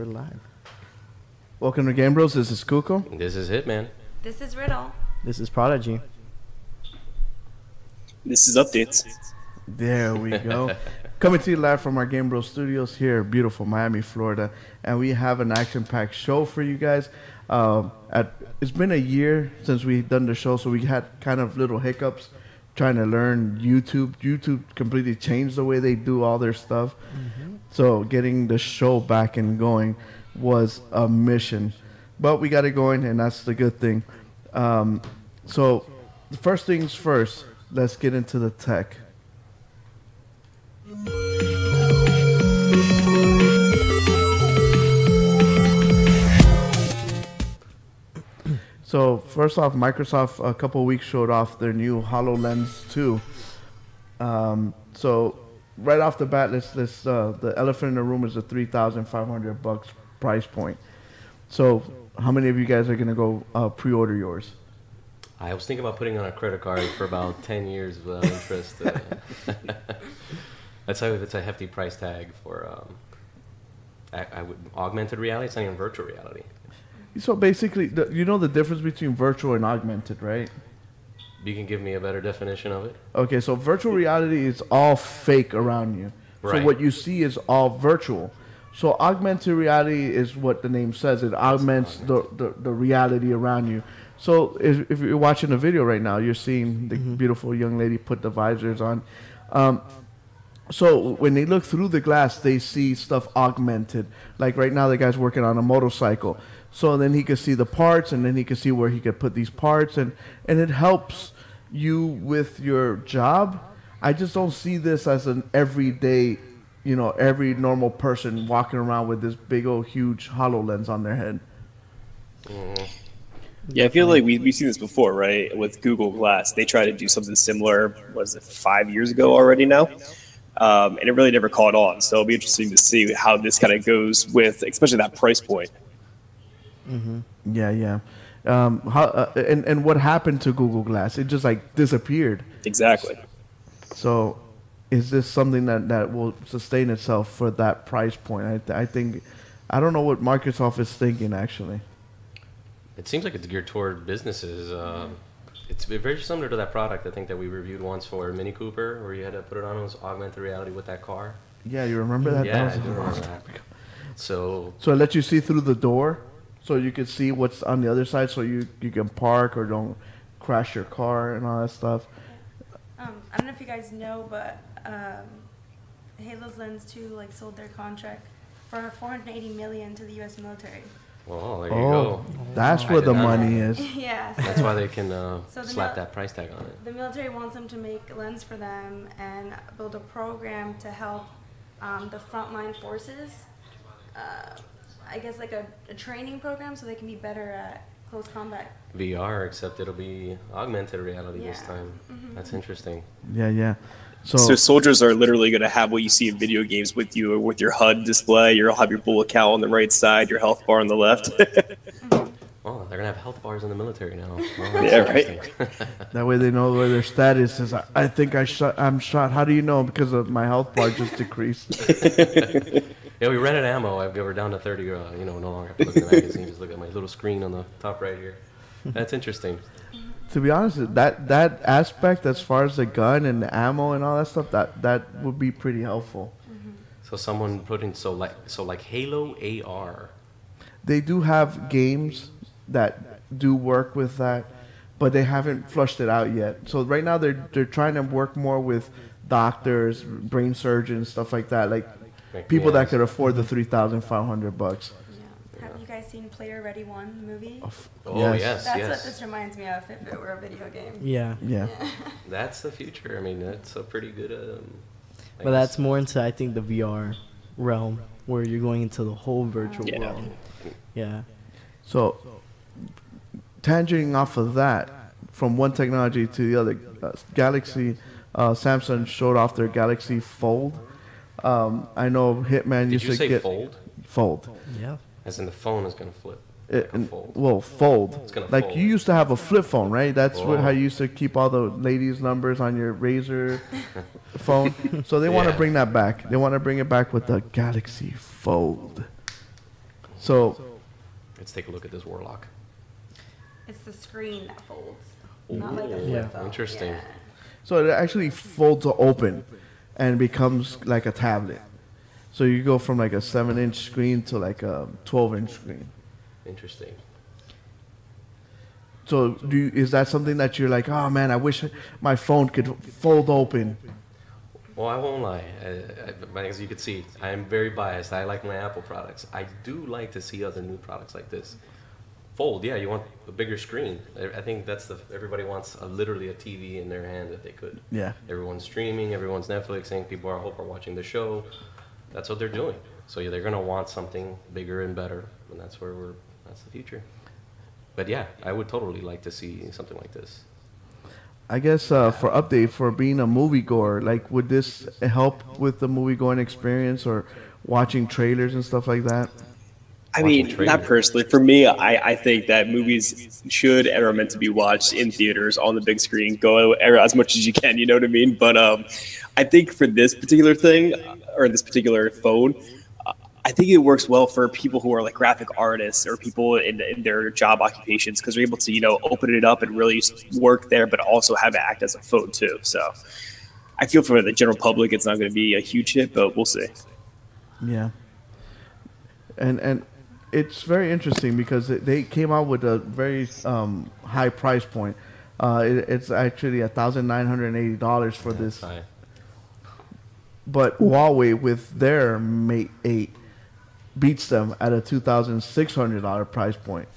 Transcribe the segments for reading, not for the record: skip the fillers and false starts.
we're live. Welcome to Game Bros. This is Kuko. This is Hitman. This is Riddle. This is Prodigy. This is Updates. There we go. Coming to you live from our Game Bros studios here, beautiful Miami, Florida, and we have an action-packed show for you guys. It's been a year since we've done the show, so we had kind of little hiccups trying to learn YouTube. YouTube completely changed the way they do all their stuff. Mm-hmm. So getting the show back and going was a mission. But we got it going, and that's the good thing. So first things first, let's get into the tech. So first off, Microsoft a couple of weeks showed off their new HoloLens 2. So right off the bat, the elephant in the room is a $3,500 price point. So how many of you guys are gonna go pre-order yours? I was thinking about putting on a credit card for about 10 years without interest. That's how it's a hefty price tag for augmented reality. It's not even virtual reality. So basically, you know the difference between virtual and augmented, right? You can give me a better definition of it? Okay, so virtual reality is all fake around you. Right. So what you see is all virtual. So augmented reality is what the name says. It augments the reality around you. So if you're watching a video right now, you're seeing the beautiful young lady put the visors on. So when they look through the glass, they see stuff augmented. Like right now, the guy's working on a motorcycle. So then he could see the parts, and then he could see where he could put these parts, and it helps you with your job. I just don't see this as an everyday, every normal person walking around with this big old huge HoloLens on their head. Yeah, I feel like we've seen this before, right? With Google Glass, they tried to do something similar. Was it 5 years ago already now? And it really never caught on. So it'll be interesting to see how this kind of goes with, especially that price point. Mm-hmm. Yeah. And what happened to Google Glass? It just disappeared. Exactly. So, is this something that will sustain itself for that price point? I think, I don't know what Microsoft is thinking actually. It seems like it's geared toward businesses. It's very similar to that product I think that we reviewed once for Mini Cooper, where you had to put it on as augmented reality with that car. Yeah, you remember that? Yeah, that I do remember that. So it lets you see through the door, so you can see what's on the other side, so you can park or don't crash your car and all that stuff. I don't know if you guys know, but Halo's Lens 2 sold their contract for $480 million to the U.S. military. well, there you go. That's where the money is. Yeah. That's why they can So slap that price tag on it. The military wants them to make a lens for them and build a program to help the frontline forces. I guess a training program so they can be better at close combat. VR, except it'll be augmented reality this Yeah. time. That's interesting. Yeah. So soldiers are literally going to have what you see in video games with you, with your HUD display. You'll have your bullet count on the right side, your health bar on the left. Oh, they're gonna have health bars in the military now. Yeah, right. That way they know where their status is. I think I'm shot. How do you know? Because of my health bar just decreased. Yeah, we rented ammo. We're down to 30. No longer have to look at the magazine. Just look at my little screen on the top right here. That's interesting. To be honest, that aspect as far as the gun and the ammo and all that stuff, that would be pretty helpful. So someone put in like Halo AR. They do have games that do work with that, but they haven't flushed it out yet. So right now they're trying to work more with doctors, brain surgeons, stuff like that, people that could afford the $3,500. Yeah. Have you guys seen Player Ready 1, the movie? Oh, yes. That's what this reminds me of if it were a video game. Yeah. That's the future. I mean, that's a pretty good... But that's more into, I think, the VR realm, where you're going into the whole virtual world. Yeah. So, tangenting off of that, from one technology to the other, Galaxy, Samsung showed off their Galaxy Fold. I know Hitman used to get... Did you say fold? Fold. Yeah. As in the phone is going to flip. Fold. Well, fold. It's gonna like fold. you used to have a flip phone, right? That's how you used to keep all the ladies' numbers on your Razor phone. So they want to bring that back. They want to bring it back with the Galaxy Fold. So Let's take a look at this Warlock. It's the screen that folds, not like a Ooh, flip phone. interesting. Yeah. So it actually folds open and becomes like a tablet. So you go from like a 7-inch screen to like a 12-inch screen. Interesting. So is that something that you're like, oh man, I wish my phone could fold open? Well, I won't lie. As you can see, I am very biased. I like my Apple products. I do like to see other new products like this. Fold, yeah, you want a bigger screen. I think everybody wants literally a TV in their hand if they could. Yeah. Everyone's streaming, everyone's Netflixing, people I hope are watching the show. That's what they're doing. So yeah, they're gonna want something bigger and better, and that's the future. But yeah, I would totally like to see something like this. I guess for update, for being a moviegoer, like would this help with the movie-going experience or watching trailers and stuff like that? I mean, not personally. For me, I think that movies should and are meant to be watched in theaters on the big screen. Go as much as you can, you know what I mean? But I think for this particular thing, or this particular phone, I think it works well for people who are like graphic artists or people in their job occupations, because they're able to, you know, open it up and really work there, but also have it act as a phone too. So I feel for the general public, it's not going to be a huge hit, but we'll see. Yeah. And it's very interesting because they came out with a very high price point. It's actually $1,980 for this. High. But Huawei with their Mate 8 beats them at a $2,600 price point.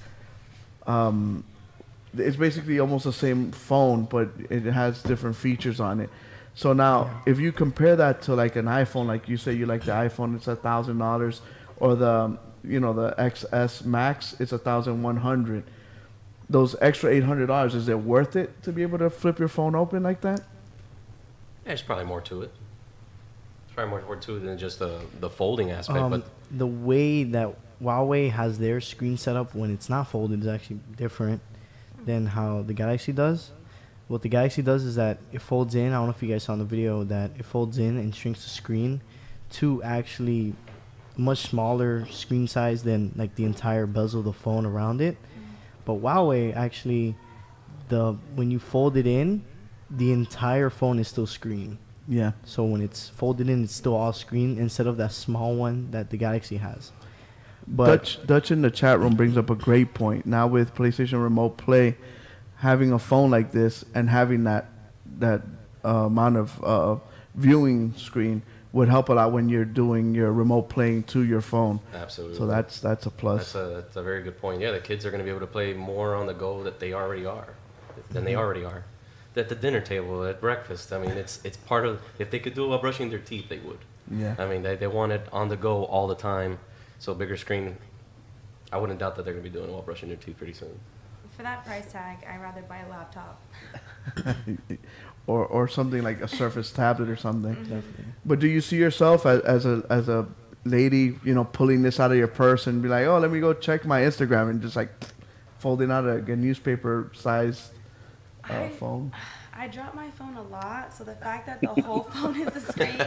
It's basically almost the same phone, but it has different features on it. So now, if you compare that to like an iPhone, like you say you like the iPhone, it's $1,000, or the XS Max, it's $1,100. Those extra $800, is it worth it to be able to flip your phone open like that? Yeah, there's probably more to it. There's probably more to it than just the folding aspect. But The way that Huawei has their screen set up when it's not folded is actually different than how the Galaxy does. What the Galaxy does is that it folds in. I don't know if you guys saw in the video that it folds in and shrinks the screen to actually much smaller screen size than like the entire bezel of the phone around it. But Huawei actually, when you fold it in, the entire phone is still screen. Yeah. So when it's folded in, it's still all screen instead of that small one that the Galaxy has. But Dutch in the chat room brings up a great point. Now with PlayStation Remote Play, having a phone like this and having that amount of viewing screen would help a lot when you're doing your remote playing to your phone. absolutely. So that's a plus. That's a very good point. Yeah, the kids are going to be able to play more on the go than they already are. At the dinner table, at breakfast. I mean, it's part of. If they could do it while brushing their teeth, they would. Yeah. I mean, they want it on the go all the time. So bigger screen. I wouldn't doubt that they're going to be doing it while brushing their teeth pretty soon. For that price tag, I'd rather buy a laptop. or something like a Surface tablet or something. Definitely. But do you see yourself as a lady, pulling this out of your purse and be like, oh, let me go check my Instagram, and just like folding out a newspaper size phone? I drop my phone a lot, so the fact that the whole phone is a screen.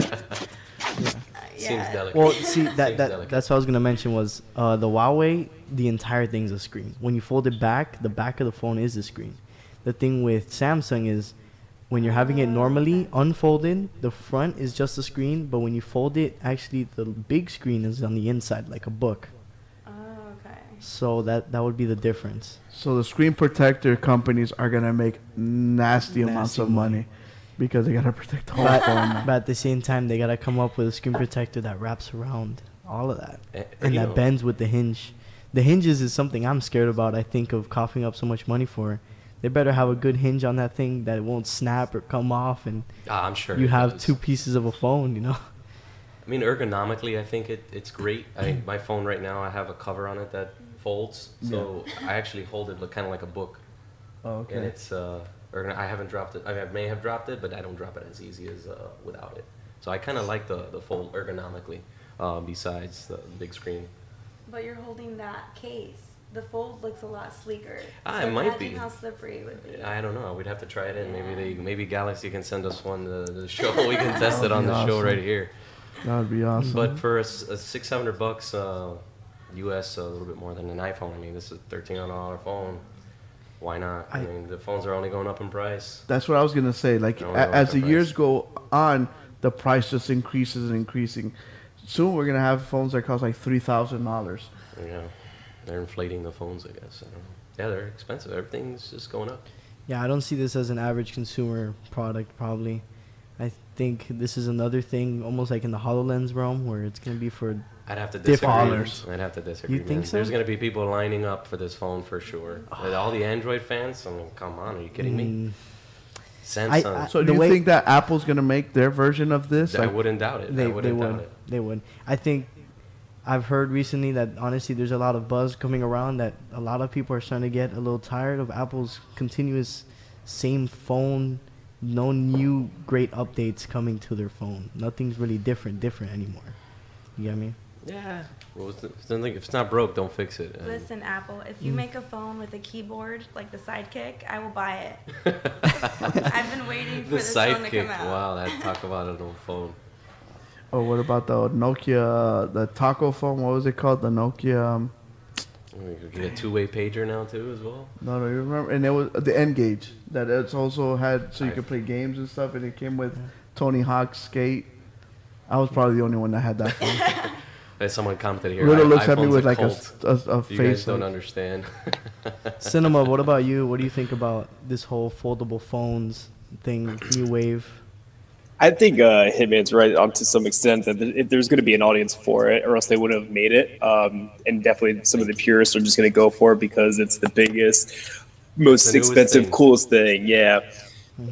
Seems delicate. well, see Seems delicate. that's what I was gonna mention was the Huawei. The entire thing's a screen. When you fold it back, the back of the phone is a screen. The thing with Samsung is when you're having it normally unfolded, the front is just a screen, but when you fold it, actually the big screen is on the inside, like a book. Oh, okay. So that would be the difference. So the screen protector companies are gonna make nasty amounts of money because they gotta protect the whole phone. But at the same time, they gotta come up with a screen protector that wraps around all of that, and you that know, bends with the hinge. The hinges is something I'm scared about. I think of coughing up so much money for. They better have a good hinge on that thing that it won't snap or come off, and I'm sure you it have does. two pieces of a phone. I mean, ergonomically, I think it's great. I mean, my phone right now, I have a cover on it that folds, so I actually hold it kind of like a book. Oh, okay. And it's I haven't dropped it. I mean, I may have dropped it, but I don't drop it as easy as without it. So I kind of like the fold ergonomically, besides the big screen. But you're holding that case. The fold looks a lot sleeker. It might be. Imagine how slippery it would be. I don't know. We'd have to try it in. Maybe Galaxy can send us one to the show. We can test it on the show right here. That would be awesome. But for $600, U.S. a little bit more than an iPhone. I mean, this is a $1,300 phone. Why not? I mean, the phones are only going up in price. That's what I was gonna say. Like as the years go on, the price just increases and increasing. Soon we're gonna have phones that cost like $3,000. Yeah, they're inflating the phones, I guess. I don't know. Yeah, they're expensive. Everything's just going up. Yeah, I don't see this as an average consumer product, probably. I think this is another thing, almost like in the HoloLens realm, where it's going to be for I'd have to disagree. Dollars. I'd have to disagree. You think man. so? There's going to be people lining up for this phone for sure. All the Android fans, I mean, come on, are you kidding me? Samsung. So do you think that Apple's gonna make their version of this? I wouldn't doubt it. They would. I think I've heard recently that honestly there's a lot of buzz coming around that a lot of people are starting to get a little tired of Apple's continuous same phone, no new great updates coming to their phone. Nothing's really different anymore. You get me? Yeah. Well, if it's not broke, don't fix it. And Listen, Apple, if you make a phone with a keyboard like the Sidekick, I will buy it. I've been waiting for this phone to come out. Wow, that talk about an old phone. Oh, what about the Nokia, the taco phone? What was it called? The Nokia. You could get a two-way pager now too, as well. No, you remember? And it was the N-Gage that it's also had, so you could play games and stuff. And it came with Tony Hawk's Skate. I was probably the only one that had that phone. Someone commented here. Little looks at me iPhone's with like a you face. You guys don't understand. Cinema, what about you? What do you think about this whole foldable phones thing, new wave? I think Hitman's right on to some extent that if there's going to be an audience for it, or else they wouldn't have made it. And definitely some of the purists are just going to go for it because it's the biggest, most expensive, coolest thing. Yeah.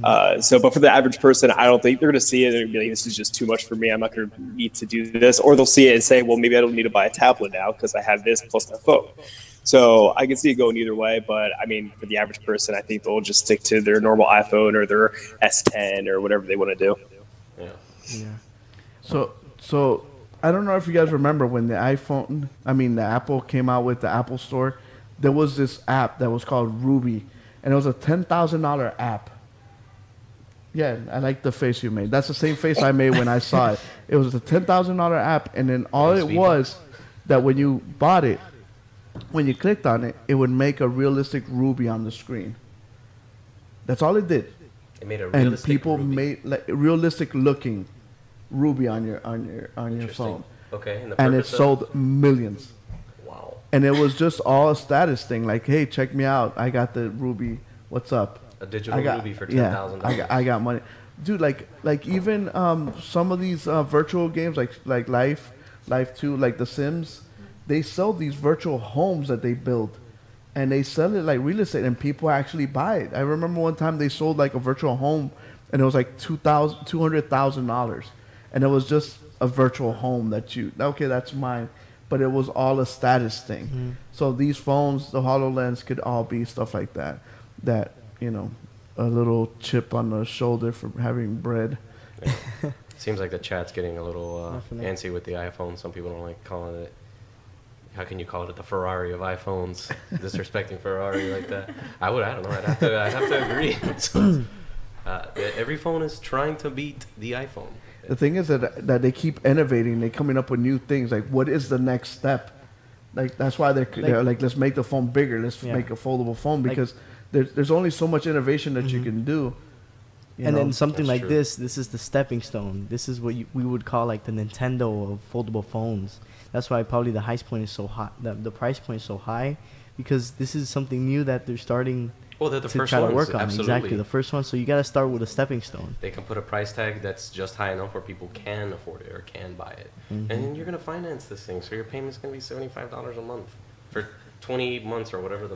But for the average person, I don't think they're going to see it and be like, this is just too much for me. I'm not going to need to do this. Or they'll see it and say, well, maybe I don't need to buy a tablet now because I have this plus my phone. So I can see it going either way. But, I mean, for the average person, I think they'll just stick to their normal iPhone or their S10 or whatever they want to do. Yeah. So I don't know if you guys remember when the Apple came out with the Apple Store. There was this app that was called Ruby, and it was a $10,000 app. Yeah, I like the face you made. That's the same face I made when I saw it. It was a $10,000 app, and then all it was that when you bought it, when you clicked on it, it would make a realistic Ruby on the screen. That's all it did. It made a realistic and people Ruby. made like realistic looking Ruby on your phone. Okay, and it sold millions. Wow. And it was just all a status thing. Like, hey, check me out. I got the Ruby. What's up? A digital Ruby for $10,000. Yeah, I got money, dude. Like even some of these virtual games, like Life 2, like The Sims, they sell these virtual homes that they build, and they sell it like real estate, and people actually buy it. I remember one time they sold like a virtual home, and it was like $200,000, and it was just a virtual home that's mine, but it was all a status thing. Mm-hmm. So these phones, the HoloLens, could all be stuff like that. That, you know, a little chip on the shoulder for having bread. Yeah. Seems like the chat's getting a little antsy with the iPhone. Some people don't like calling it. How can you call it the Ferrari of iPhones? Disrespecting Ferrari like that. I don't know. I'd have to agree. So, every phone is trying to beat the iPhone. The thing is that they keep innovating. They're coming up with new things. Like, what is the next step? Like, that's why they're like, let's make the phone bigger. Let's make a foldable phone, because there's only so much innovation that you can do. And then something like this is the stepping stone. This is what we would call like the Nintendo of foldable phones. That's why probably the price point is so high. The price point is so high, because this is something new that they're starting. Well, they're the to first try ones, to work on. absolutely. Exactly, the first one. So you got to start with a stepping stone. They can put a price tag that's just high enough where people can afford it or can buy it, and then you're gonna finance this thing. So your payment's gonna be $75 a month for 20 months or whatever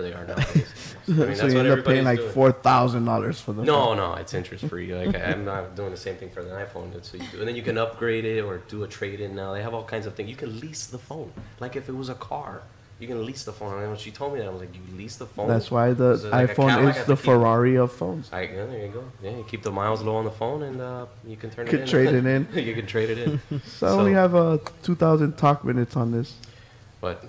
they are nowadays. I mean, so you end up paying like $4,000 for the phone. No, it's interest free. Like, I'm not doing the same thing for the iPhone. And then you can upgrade it or do a trade-in now. They have all kinds of things. You can lease the phone, like if it was a car. You can lease the phone. And when she told me that, I was like, you lease the phone? That's why the iPhone is the Ferrari of phones. Yeah, there you go. Yeah, you keep the miles low on the phone, and you can turn it in. Trade it in. You can trade it in. So I only have 2,000 talk minutes on this. But,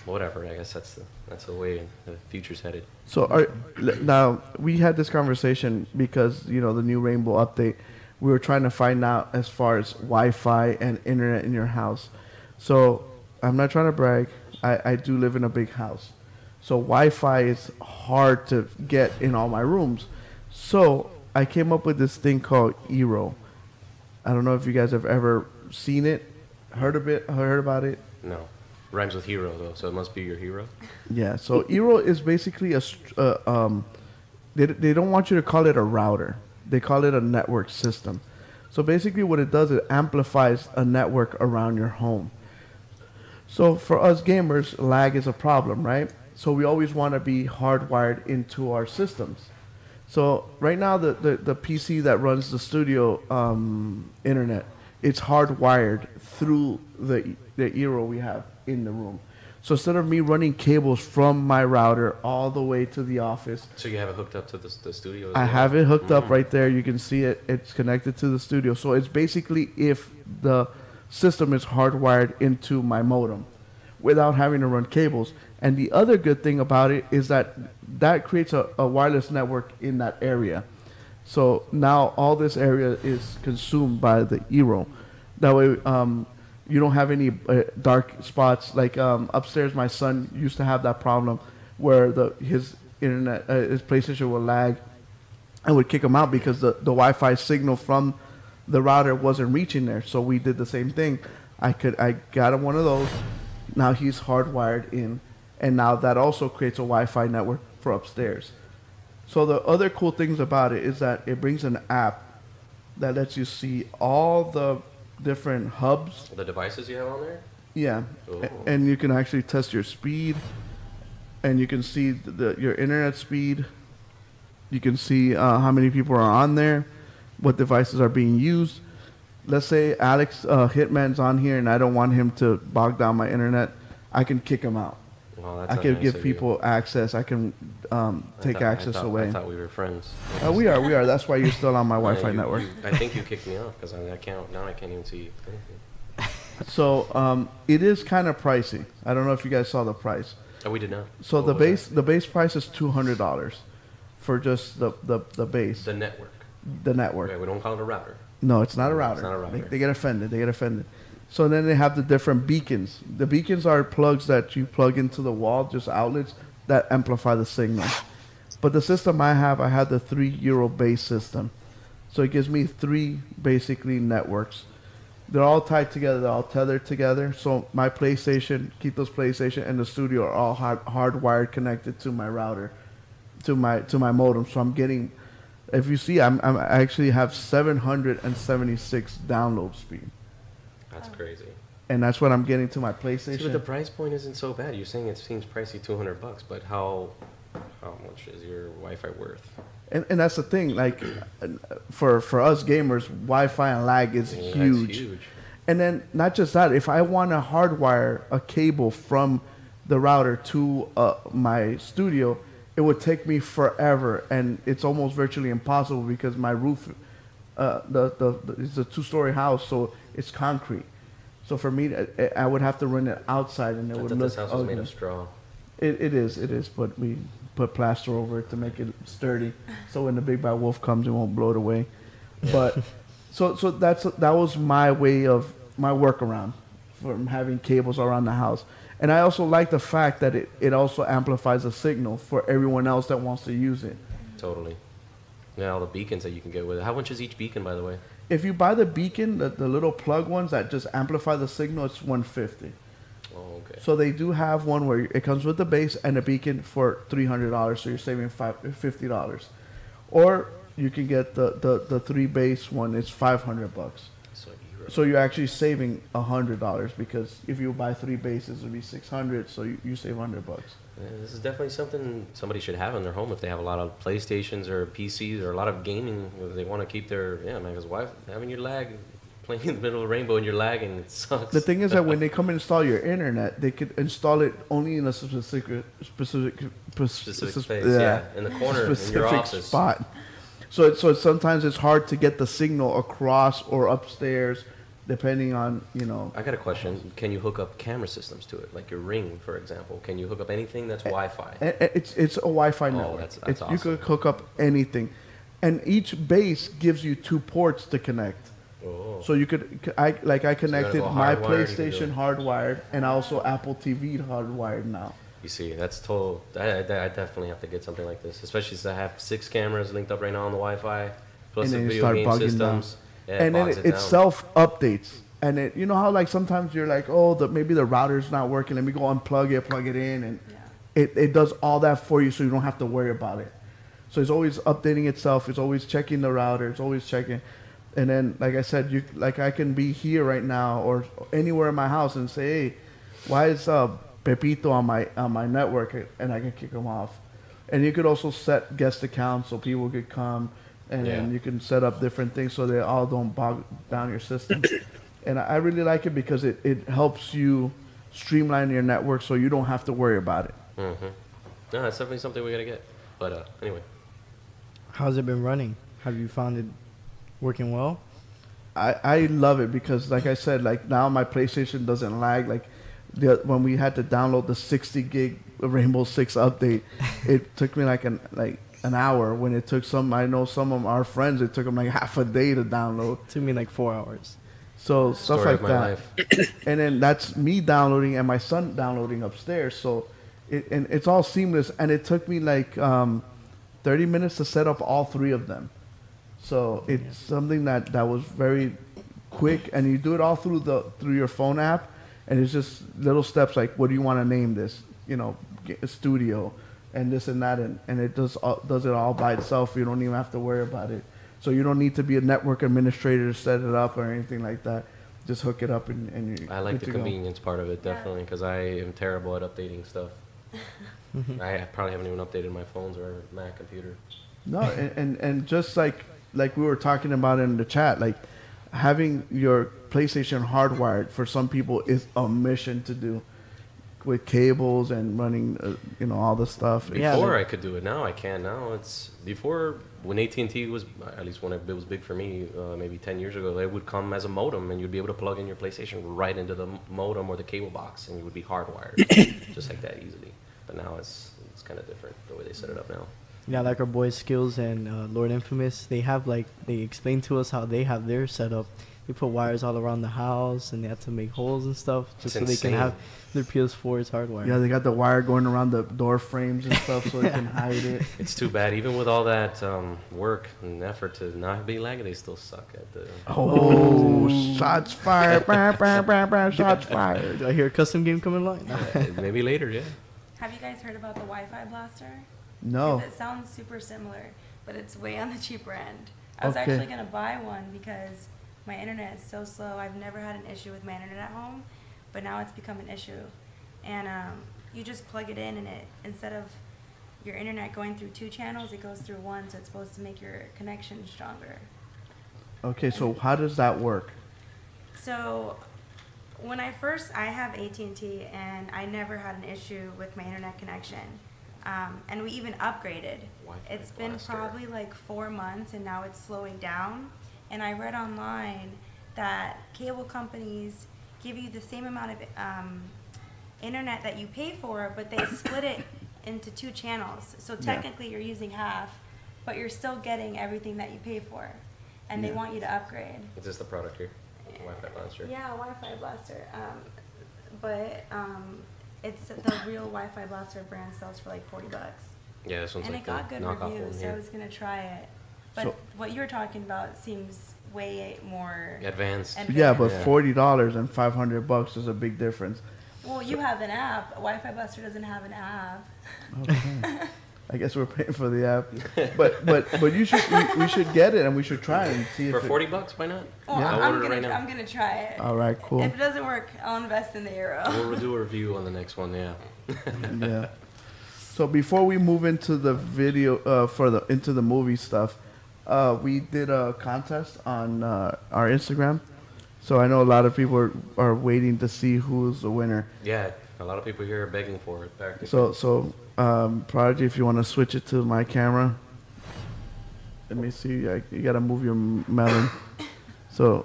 whatever. I guess that's the way the future's headed. So now, we had this conversation because, the new Rainbow update, we were trying to find out as far as Wi-Fi and internet in your house. So I'm not trying to brag. I do live in a big house. So Wi-Fi is hard to get in all my rooms. So I came up with this thing called Eero. I don't know if you guys have ever seen it, heard about it. No. Rhymes with hero, though, so it must be your hero. Yeah, so Eero is basically they don't want you to call it a router. They call it a network system. So basically what it does, it amplifies a network around your home. So for us gamers, lag is a problem, right? So we always want to be hardwired into our systems. So right now, the PC that runs the studio internet, it's hardwired through the Eero we have in the room. So instead of me running cables from my router all the way to the office, So you have it hooked up to the studio as I well? have it hooked up right there. You can see it. It's connected to the studio. So it's basically if the system is hardwired into my modem without having to run cables. And the other good thing about it is that creates a wireless network in that area. So now all this area is consumed by the Eero. That way, you don't have any dark spots. Like upstairs, my son used to have that problem where his internet, his PlayStation would lag and would kick him out because the Wi-Fi signal from the router wasn't reaching there. So we did the same thing. I got him one of those. Now he's hardwired in, and now that also creates a Wi-Fi network for upstairs. So the other cool things about it is that it brings an app that lets you see all the different hubs. The devices you have on there? Yeah, Oh. and you can actually test your speed, and you can see your internet speed. You can see how many people are on there, what devices are being used. Let's say Alex Hitman's on here, and I don't want him to bog down my internet. I can kick him out. Well, that's I not can nice give of you. people access. I can take access away. I thought we were friends. We are. That's why you're still on my Wi-Fi You- network. I think you kicked me off because I can't. Now I can't even see anything. So it is kind of pricey. I don't know if you guys saw the price. Oh, we did not. So What the was base price is $200 for just the base, that? The network. the network. Okay, we don't call it a router. No, it's not a router. It's not a router. They get offended. So then they have the different beacons. The beacons are plugs that you plug into the wall, just outlets that amplify the signal. But the system I had the €3 base system. So it gives me 3 basically networks. They're all tied together. They're all tethered together. So my PlayStation, Kito's PlayStation, and the studio are all hardwired connected to my router, to my modem. So I'm getting, if you see, I actually have 776 download speed, That's crazy. and that's what I'm getting to my See, but PlayStation. the price point isn't so bad. You're saying it seems pricey, $200, but how much is your Wi-Fi worth? And that's the thing. Like for us gamers, Wi-Fi and lag is Yeah, huge. It's huge. And then not just that, if I want to hardwire a cable from the router to my studio, it would take me forever, and it's almost virtually impossible because my roof, it's a 2-story house, so it's concrete. So for me, I would have to run it outside, and it I would thought look this house was made ugly. of straw. It is, but we put plaster over it to make it sturdy, so when the big bad wolf comes, it won't blow it away. But so that was my way of my workaround from having cables around the house. And I also like the fact that it also amplifies the signal for everyone else that wants to use it. Totally. Yeah, all the beacons that you can get with it. How much is each beacon, by the way? If you buy the beacon, the little plug ones that just amplify the signal, it's $150. Oh, okay. So they do have one where it comes with the base and a beacon for $300, so you're saving $50. Or you can get the 3 base one. It's $500. So you're actually saving $100 because if you buy 3 bases, it'll be $600. So you save $100. Yeah, this is definitely something somebody should have in their home if they have a lot of PlayStations or PCs or a lot of gaming. They want to keep their man. Because why having your lag, playing in the middle of the rainbow and you're lagging, it sucks. The thing is that when they come and install your internet, they could install it only in a specific space, yeah, in the corner in your office spot. So sometimes it's hard to get the signal across or upstairs, depending on I got a question. Can you hook up camera systems to it, like your Ring, for example? Can you hook up anything that's Wi-Fi? It's a Wi-Fi network. That's awesome. You could hook up anything, and each base gives you 2 ports to connect. Oh. So you could, I connected go my hardwired, you can do PlayStation it. hardwired, and also Apple TV hardwired now. You see, that's total. I definitely have to get something like this, especially since I have 6 cameras linked up right now on the Wi-Fi, plus And the then you video start game bugging systems. Yeah, And then bogs it down. self updates. And it, you know how like sometimes you're like, oh, maybe the router's not working. Let me go unplug it, plug it in, and it does all that for you, so you don't have to worry about it. So it's always updating itself. It's always checking the router. It's always checking. And then, like I said, I can be here right now or anywhere in my house and say, hey, why is Pepito on my network? And I can kick him off. And you could also set guest accounts so people could come, and then you can set up different things so they all don't bog down your system. And I really like it because it helps you streamline your network so you don't have to worry about it. Mm-hmm. No, that's definitely something we gotta get. But anyway, How's it been running? Have you found it working well? I love it because, like I said, like now my PlayStation doesn't lag. Like when we had to download the 60 gig Rainbow Six update, it took me like an hour. When it took I know some of our friends, it took them like half a day to download. It took me like 4 hours. So stuff story like of my that. life. And then that's me downloading and my son downloading upstairs. So it's all seamless. And it took me like 30 minutes to set up all 3 of them. So it's something that was very quick, and you do it all through your phone app, and it's just little steps like, what do you want to name this? You know, studio, and this and that, and it does it all by itself. You don't even have to worry about it. So you don't need to be a network administrator to set it up or anything like that. Just hook it up and you. I like the convenience part of it, definitely, because I am terrible at updating stuff. I probably haven't even updated my phones or Mac computer. No, and just like we were talking about in the chat, like having your PlayStation hardwired for some people is a mission to do, with cables and running, all the stuff. Before I could do it, now I can. Now it's before when AT&T was, at least when it was big for me, maybe 10 years ago, it would come as a modem, and you'd be able to plug in your PlayStation right into the modem or the cable box, and you would be hardwired just like that easily. But now it's kind of different the way they set it up now. Yeah, like our boys Skills and Lord Infamous, they explain to us how they have their setup. They put wires all around the house, and they have to make holes and stuff just so they can have their PS4's hardwired. Yeah, they got the wire going around the door frames and stuff so they can hide it. It's too bad. Even with all that work and effort to not be lagging, they still suck at the... Oh, shots fired. Shots fired. Do I hear a custom game coming along? Maybe later, yeah. Have you guys heard about the Wi-Fi blaster? No. 'Cause it sounds super similar, but it's way on the cheaper end. I was Okay. actually going to buy one because my internet is so slow. I've never had an issue with my internet at home, but now it's become an issue. And you just plug it in, and instead of your internet going through 2 channels, it goes through 1, so it's supposed to make your connection stronger. Okay, so how does that work? So when I have AT&T, and I never had an issue with my internet connection. And we even upgraded. Wi-Fi It's been blaster. probably like 4 months, and now it's slowing down. And I read online that cable companies give you the same amount of internet that you pay for, but they split it into 2 channels. So technically you're using half, but you're still getting everything that you pay for. And they want you to upgrade. Is this the product here? Wi-Fi blaster. Yeah, Wi-Fi blaster. But it's the real Wi-Fi blaster brand sells for like $40. Yeah, this one's And like it got the good knockoff reviews, one so here. I was gonna try it. But So- what you're talking about seems way more Advanced. Yeah, but Yeah. $40 and $500 is a big difference. Well, you have an app. Wi-Fi Blaster doesn't have an app. Okay. I guess we're paying for the app, but you should we should get it and we should try it and see For if $40, why not? Well, Yeah. I'll I'm order it gonna right now. I'm gonna try it. All right, cool. If it doesn't work, I'll invest in the Aero. We'll do a review on the next one, yeah. Yeah. So before we move into the video into the movie stuff, we did a contest on our Instagram. So I know a lot of people are waiting to see who's the winner. Yeah, a lot of people here are begging for it. Practically. So Prodigy, if you want to switch it to my camera, let me see. You gotta move your melon. So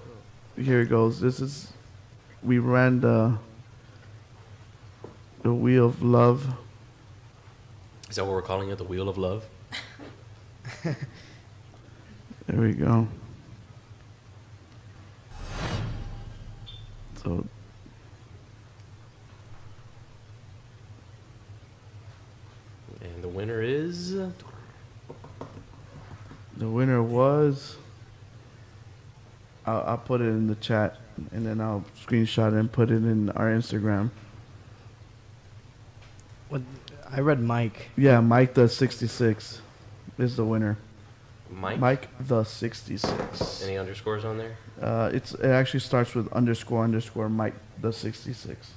here it goes. We ran the Wheel of Love. Is that what we're calling it? The Wheel of Love? There we go. So And the winner is. the winner was. I'll put it in the chat, and then I'll screenshot it and put it in our Instagram. What? I read Mike. Yeah, Mike the 66 is the winner. Mike? Mike the 66. Any underscores on there? It actually starts with _ Mike the 66.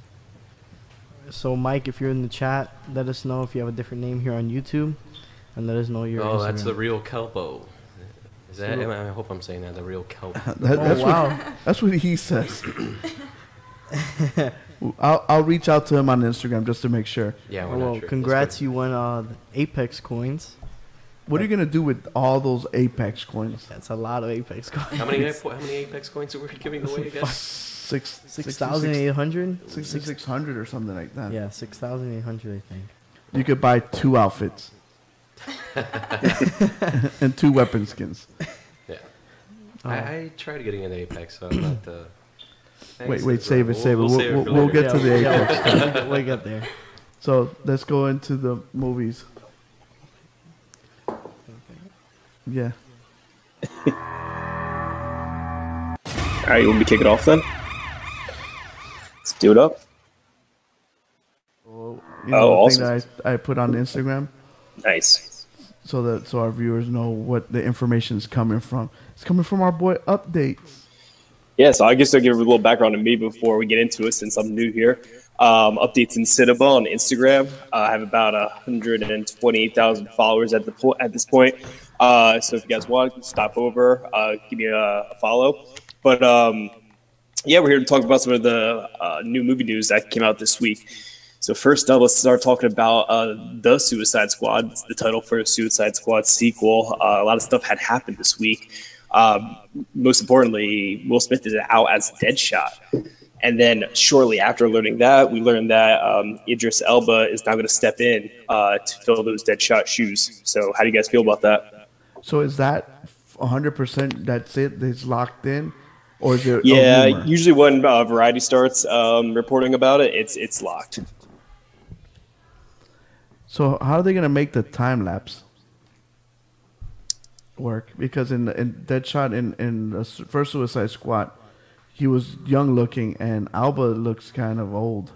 So Mike, if you're in the chat, let us know if you have a different name here on YouTube, and let us know your. Oh, Instagram. that's the real Kelpo. Is that? I hope I'm saying that. The real Kelpo. That's wow. that's what he says. I'll reach out to him on Instagram just to make sure. Yeah, we're Well, not sure. congrats, you won the Apex coins. What are you gonna do with all those Apex coins? That's a lot of Apex coins. How many Apex coins are we giving away again? 6,800? 6,600 or something like that. Yeah, 6,800, I think. You could buy 2 outfits and 2 weapon skins. Yeah. Oh. I tried getting into Apex, so I'm not. Wait, save it. We'll later. get to the Apex. Yeah, we'll get there. So let's go into the movies. Yeah. All right, you want me to kick it off then? Let's do it up. You Oh, the awesome. thing that I put on Instagram Nice. so our viewers know what the information is coming from. It's coming from our boy Updates. Yeah, so I guess I'll give a little background on me before we get into it since I'm new here. Updates in Cinema on Instagram. I have about 128,000 followers at this point. So if you guys want, stop over, give me a follow. But yeah, we're here to talk about some of the new movie news that came out this week. So first up, let's start talking about The Suicide Squad. It's the title for a Suicide Squad sequel. A lot of stuff had happened this week. Most importantly, Will Smith is out as Deadshot. And then shortly after learning that, we learned that Idris Elba is now going to step in to fill those Deadshot shoes. So how do you guys feel about that? So is that 100%? That's it? It's locked in, or is there? Yeah, a rumor? usually when Variety starts reporting about it, it's locked. So how are they gonna make the time lapse work? Because in Deadshot in the first Suicide Squad, he was young looking, and Alba looks kind of old.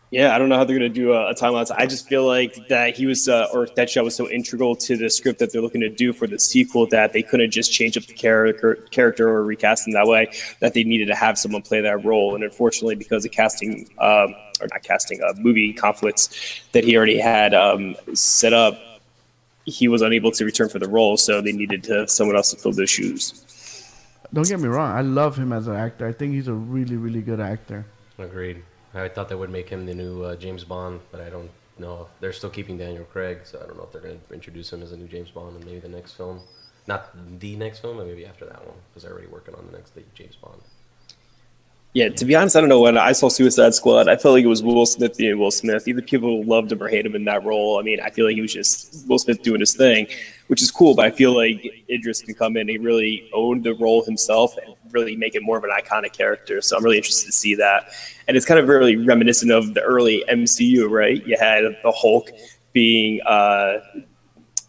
Yeah, I don't know how they're going to do a time lapse. I just feel like that he was, or Deadshot was so integral to the script that they're looking to do for the sequel that they couldn't just change up the character or recast him that way, that they needed to have someone play that role. And unfortunately, because of casting, or not casting, movie conflicts that he already had set up, he was unable to return for the role, so they needed someone else to fill those shoes. Don't get me wrong, I love him as an actor. I think he's a really, really good actor. Agreed. I thought they would make him the new James Bond, but I don't know. They're still keeping Daniel Craig, so I don't know if they're going to introduce him as a new James Bond in maybe the next film. Not the next film, but maybe after that one, because they're already working on the next James Bond. Yeah, to be honest, I don't know. When I saw Suicide Squad, I felt like it was Will Smith being Will Smith. Either people loved him or hated him in that role. I mean, I feel like he was just Will Smith doing his thing, which is cool, but I feel like Idris can come in and really own the role himself and really make it more of an iconic character. So I'm really interested to see that. And it's kind of really reminiscent of the early MCU, right? You had the Hulk being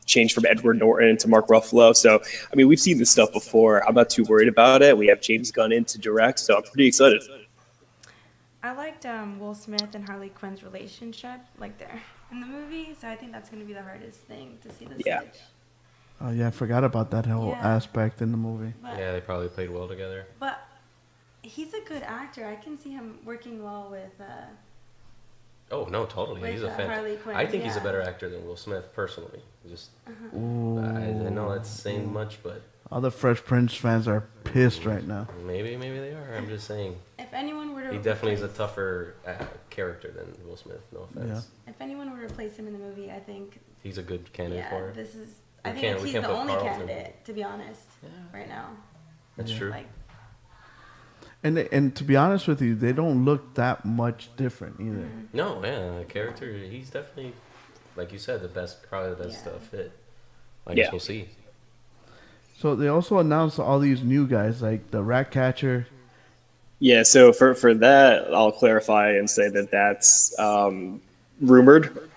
changed from Edward Norton to Mark Ruffalo. So, I mean, we've seen this stuff before. I'm not too worried about it. We have James Gunn in to direct, so I'm pretty excited. I liked Will Smith and Harley Quinn's relationship, like they're in the movie. So I think that's going to be the hardest thing to see this. Yeah. switch. Oh yeah, I forgot about that whole Yeah. aspect in the movie. But, Yeah, they probably played well together. but he's a good actor. I can see him working well with. Oh, no, totally. With, He's a fan. Harley Quinn, I think he's a yeah. better actor than Will Smith, personally. Just, Ooh. I know that's saying much, but All the Fresh Prince fans are pissed right now. maybe they are. I'm just saying. If anyone were to He definitely is a replace- tougher character than Will Smith, no offense. If anyone were to replace him in the movie, I think He's a good candidate for it. this is. We I think can't- it's we he's can't the put only Carlton. candidate, to be honest, right now. That's true. Like, And to be honest with you, they don't look that much different either. No, yeah, the character, he's definitely, like you said, probably the best Yeah. fit. I Yeah. guess we'll see. So they also announced all these new guys like the Rat Catcher, Yeah, so for that, I'll clarify and say that that's rumored.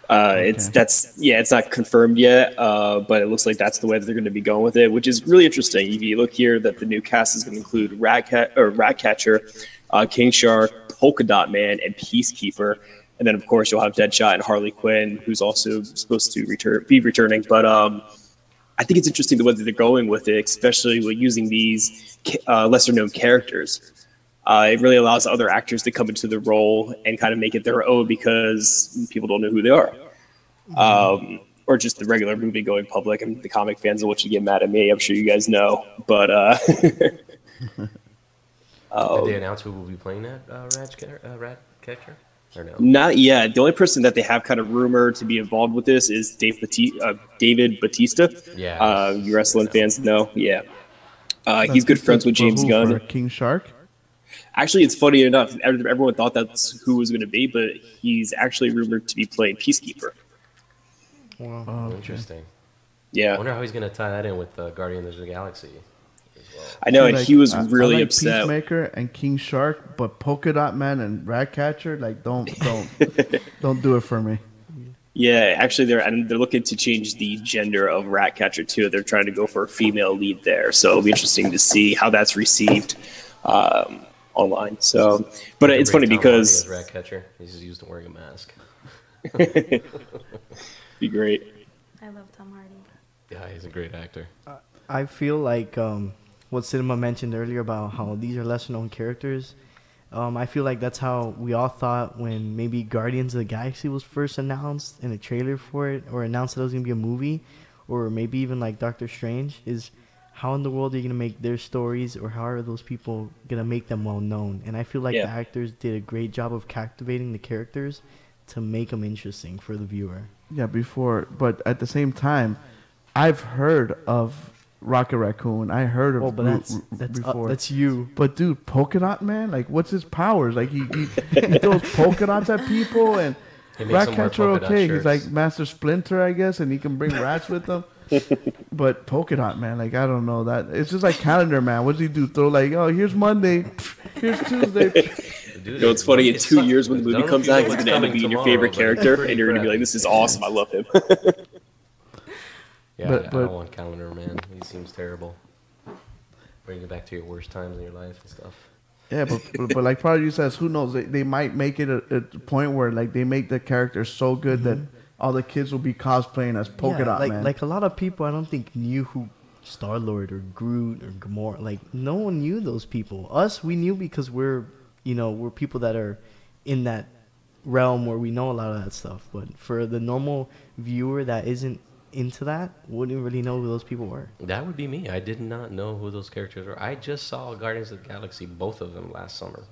It's not confirmed yet, but it looks like that's the way that they're going to be going with it, which is really interesting. If you look here, that the new cast is going to include Ratcatcher, King Shark, Polka Dot Man, and Peacekeeper, and then of course you'll have Deadshot and Harley Quinn, who's also supposed to be returning. But I think it's interesting the way that they're going with it, especially with using these lesser known characters. It really allows other actors to come into the role and kind of make it their own because people don't know who they are. Or just the regular movie going public. I mean, the comic fans will you get mad at me. I'm sure you guys know. But did they announce who will be playing that Ratcatcher? Or no? Not yet. The only person that they have kind of rumored to be involved with this is David Batista. Yeah. You wrestling fans know. Yeah. He's good friends with James Gunn. King Shark? Actually, it's funny enough. Everyone thought that's who it was going to be, but he's actually rumored to be playing Peacekeeper. Wow. Oh, Interesting. Yeah. I wonder how he's going to tie that in with Guardians of the Galaxy as well. I know, and he was I really like upset. Peacemaker and King Shark, but Polka Dot Man and Ratcatcher, like don't do it for me. Yeah, actually, they're looking to change the gender of Ratcatcher too. They're trying to go for a female lead there, so it'll be interesting to see how that's received online. So, but it's funny because Ratcatcher, he's just used to wearing a mask. be great. I love Tom Hardy. Yeah, he's a great actor. I feel like what Cinema mentioned earlier about how these are lesser known characters. I feel like that's how we all thought when maybe Guardians of the Galaxy was first announced in a trailer for it, or announced that it was going to be a movie, or maybe even like Doctor Strange, is how in the world are you going to make their stories, or how are those people going to make them well known? And I feel like the actors did a great job of captivating the characters to make them interesting for the viewer. Yeah, but at the same time, I've heard of Rocket Raccoon. I heard of that's before. That's you. But dude, Polka Dot Man, like what's his powers? Like he throws polka dots at people, and Ratcatcher, okay, he's like Master Splinter, I guess, and he can bring rats with him. But Polka Dot Man, like I don't know that. It's just like Calendar Man. What does he do? Throw like, oh, here's Monday, here's Tuesday. Dude, it's funny. In 2 years, when the movie comes out, he's going to end up being your favorite character, and you're going to be like, "This is awesome. I love him." Yeah, I don't want Calendar Man. He seems terrible. Bring you back to your worst times in your life and stuff. Yeah, but like Prodigy says, who knows? They might make it a point where like they make the character so good that all the kids will be cosplaying as Polka Dot Man. Like a lot of people, I don't think knew who Star-Lord or Groot or Gamora. Like no one knew those people. Us, we knew because we're people that are in that realm where we know a lot of that stuff. But for the normal viewer that isn't into that, wouldn't really know who those people were. That would be me. I did not know who those characters were. I just saw Guardians of the Galaxy, both of them, last summer.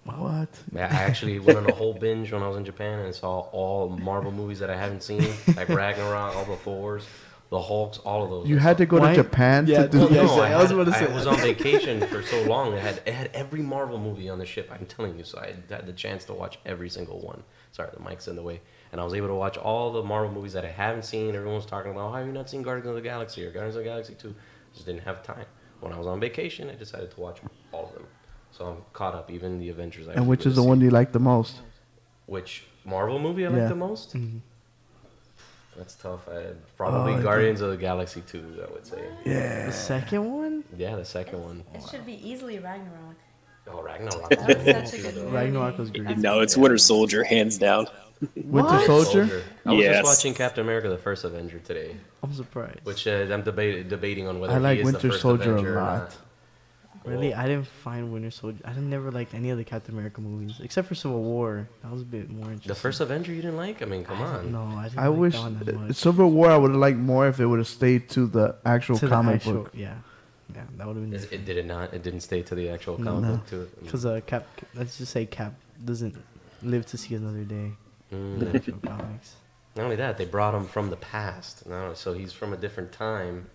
What? I actually went on a whole binge when I was in Japan and saw all Marvel movies that I haven't seen, like Ragnarok, all the Thors, the Hulks, all of those. You had to go to Japan to do this? No, I was on vacation for so long. It had every Marvel movie on the ship. I'm telling you, so I had the chance to watch every single one. Sorry, the mic's in the way. And I was able to watch all the Marvel movies that I haven't seen. Everyone's talking about, how have you not seen Guardians of the Galaxy or Guardians of the Galaxy 2? Just didn't have time. When I was on vacation, I decided to watch all of them. So I'm caught up, even the Avengers. And which is the one you like the most? Which Marvel movie I like the most? Mm-hmm. That's tough. Probably Guardians of the Galaxy 2, I would say. Yeah. The second one? Yeah, the second one. It should be easily Ragnarok. Oh, Ragnarok. That's such a good movie. Ragnarok was great. No, it's Winter Soldier, hands down. Winter Soldier? I was Yes. just watching Captain America: The First Avenger today, I'm surprised. which I'm debating on whether I like he is Winter the first Soldier Avenger a or lot. not. Really, I didn't find Winter Soldier. I never liked any of the Captain America movies except for Civil War. That was a bit more interesting. The first Avenger you didn't like? I mean, come on. No, I didn't. I like wish that one that much. Civil War I would have liked more if it would have stayed to the actual To the comic actual- book. Yeah, that would have been. It did it not? It didn't stay to the actual No. comic book too. Because Cap, let's just say Cap doesn't live to see another day in the actual comics. Not only that, they brought him from the past. No, so he's from a different time.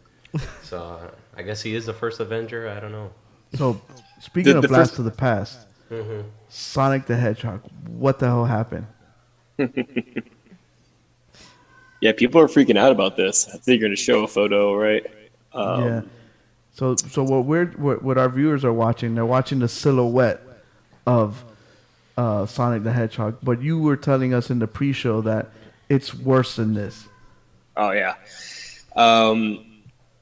So I guess he is the first Avenger. I don't know. So, speaking The of Blast first- to the Past, Mm-hmm. Sonic the Hedgehog, what the hell happened? Yeah, people are freaking out about this. I think you're going to show a photo, right? Yeah. So what our viewers are watching, they're watching the silhouette of Sonic the Hedgehog. But you were telling us in the pre-show that it's worse than this. Oh yeah.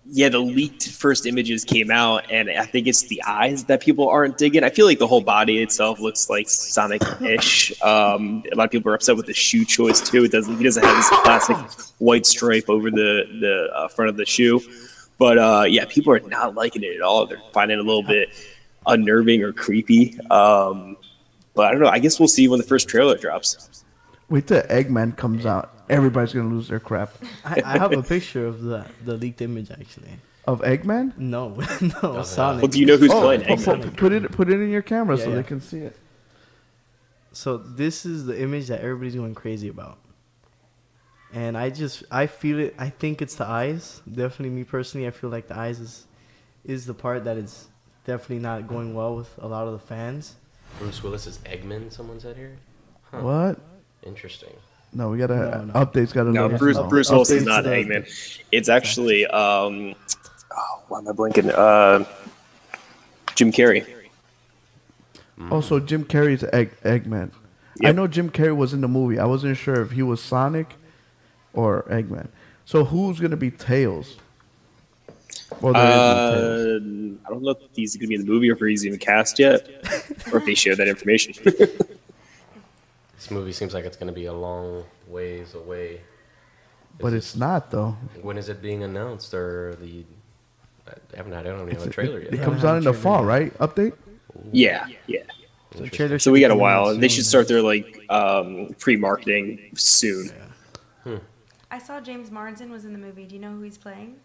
Yeah, the leaked first images came out, and I think it's the eyes that people aren't digging. I feel like the whole body itself looks like Sonic-ish. A lot of people are upset with the shoe choice too. He doesn't have this classic white stripe over the front of the shoe. But yeah, people are not liking it at all. They're finding it a little bit unnerving or creepy. But I don't know. I guess we'll see when the first trailer drops. Wait till Eggman comes out. Everybody's gonna lose their crap. I have a picture of the leaked image actually. Of Eggman? No, no, Sonic. Well, do you know who's playing Eggman? Put it in your camera so yeah. they can see it. So this is the image that everybody's going crazy about. And I feel it. I think it's the eyes. Definitely me personally, I feel like the eyes is the part that is definitely not going well with a lot of the fans. Bruce Willis is Eggman, someone said here? Huh. What? Interesting. No, we gotta updates. Gotta No, let Bruce us know. Willis is Updates not to the- Eggman. It's actually why am I blanking? Jim Carrey. Also, Jim Carrey's Eggman. I Yep. know Jim Carrey was in the movie. I wasn't sure if he was Sonic or Eggman. So who's gonna be Tails? Well, there is no Tails. I don't know if he's going to be in the movie or if he's even cast yet, or if they share that information. This movie seems like it's going to be a long ways away. But it's not though. When is it being announced, or I don't even have a trailer yet. It comes out in the fall, right? Update. yeah. So, trailer So we got a should be coming while. out They soon. should start their pre-marketing soon. I saw James Marsden was in the movie. Do you know who he's playing?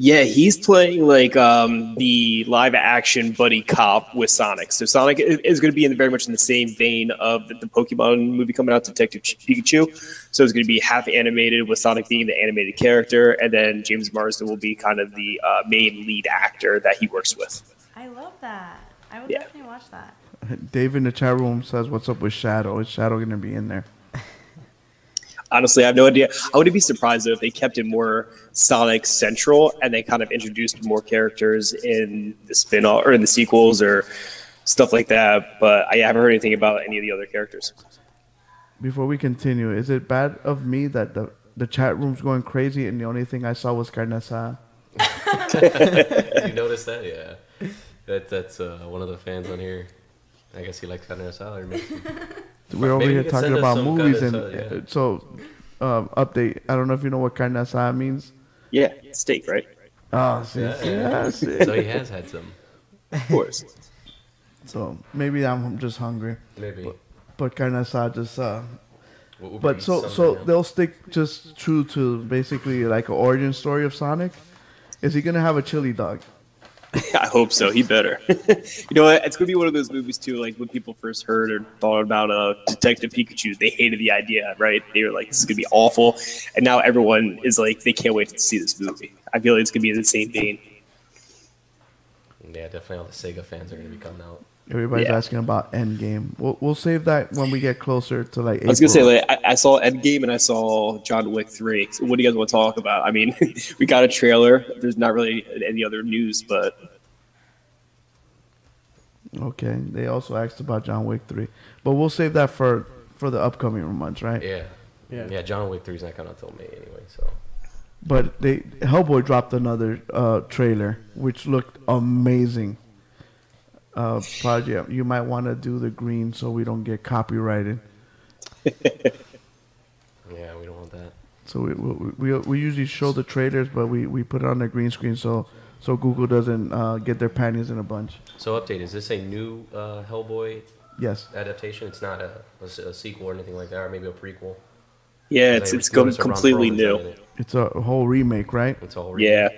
Yeah, he's playing the live-action buddy cop with Sonic. So Sonic is going to be very much in the same vein of the Pokemon movie coming out, Detective Pikachu. So it's going to be half animated with Sonic being the animated character, and then James Marsden will be kind of the main lead actor that he works with. I love that. I would Yeah. definitely watch that. Dave in the chat room says, "What's up with Shadow? Is Shadow gonna be in there?" Honestly, I have no idea. I wouldn't be surprised though if they kept it more Sonic central and they kind of introduced more characters in the spin-off or in the sequels or stuff like that. But I haven't heard anything about any of the other characters. Before we continue, is it bad of me that the chat room's going crazy and the only thing I saw was carne asada? You noticed that? Yeah. That's one of the fans on here. I guess he likes carne asada. Or maybe. We're over Maybe here you can talking send us about some movies carne and asada, yeah. so update. I don't know if you know what carne asada means. Yeah, steak, right? Oh, see, Yeah. see. So he has had some. Of course. So maybe I'm just hungry. Maybe. But carne asada just We'll But bring so some right now. they'll stick just true to basically like an origin story of Sonic. Is he gonna have a chili dog? I hope so. He better. You know what? It's going to be one of those movies, too, like when people first heard or thought about Detective Pikachu, they hated the idea, right? They were like, this is going to be awful. And now everyone is like, they can't wait to see this movie. I feel like it's going to be in the same vein. Yeah, definitely all the Sega fans are going to be coming out. Everybody's Yeah. asking about Endgame. We'll save that when we get closer to like. I was going to say, like, I saw Endgame and I saw John Wick 3. So what do you guys want to talk about? I mean, we got a trailer. There's not really any other news, but... Okay. They also asked about John Wick 3, but we'll save that for the upcoming months, right? Yeah. Yeah. Yeah, John Wick 3 is not coming out until May anyway, so. But Hellboy dropped another trailer which looked amazing. Project, you might want to do the green so we don't get copyrighted. Yeah, we don't want that. So we usually show the trailers, but we put it on the green screen so Google doesn't get their panties in a bunch. So, update, is this a new Hellboy Yes. adaptation? It's not a sequel or anything like that, or maybe a prequel? Yeah, Because I it's noticed Ron completely Perlman's new. in it. It's a whole remake, right? It's all Yeah.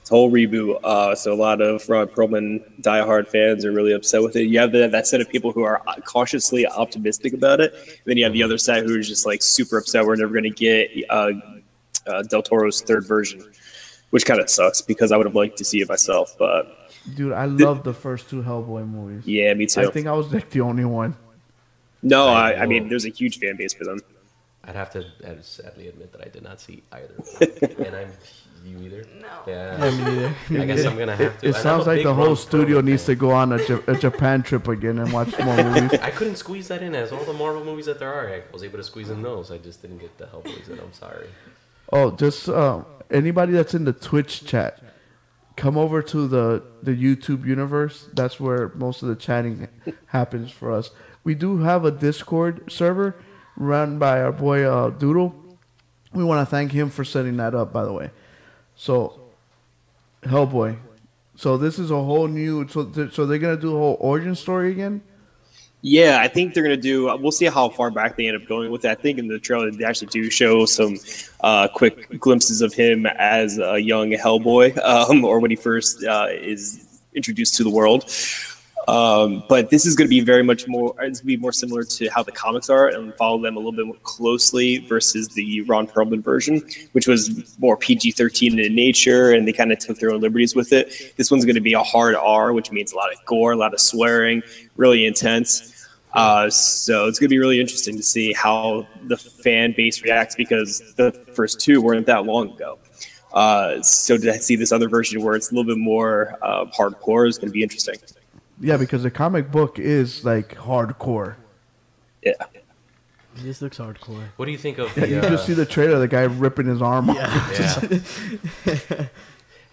It's a whole reboot. So a lot of Ron Perlman diehard fans are really upset with it. You have that set of people who are cautiously optimistic about it. And then you have the other side who are just like super upset we're never going to get Del Toro's third version, which kind of sucks because I would have liked to see it myself. But Dude, I love the first two Hellboy movies. yeah, me too. I think I was like the only one. No, I I mean, know. there's a huge fan base for them. I'd sadly admit that I did not see either of them. And you either? No. Yeah. Yeah, me neither. I guess I'm going to have to. It And I'm sounds a like big the whole Ron studio Perlman needs fan. to go on a Japan trip again and watch more movies. I couldn't squeeze that in as all the Marvel movies that there are. I was able to squeeze in those. I just didn't get the Hellboys in. I'm sorry. Oh, just anybody that's in the Twitch chat, come over to the YouTube universe. That's where most of the chatting happens for us. We do have a Discord server run by our boy Doodle. We want to thank him for setting that up, by the way. So, Hellboy. So this is a whole new. So they're gonna do a whole origin story again. Yeah, I think they're going to do. We'll see how far back they end up going with it. I think in the trailer they actually do show some quick glimpses of him as a young Hellboy, or when he first is introduced to the world. But this is going to be very much more. It's going to be more similar to how the comics are, and follow them a little bit more closely versus the Ron Perlman version, which was more PG-13 in nature, and they kind of took their own liberties with it. This one's going to be a hard R, which means a lot of gore, a lot of swearing, really intense. So it's going to be really interesting to see how the fan base reacts, because the first two weren't that long ago. So to see this other version where it's a little bit more hardcore is going to be interesting. Yeah, because the comic book is like hardcore. Yeah. This looks hardcore. What do you think of Yeah, the? you just see the trailer, the guy ripping his arm off. Yeah.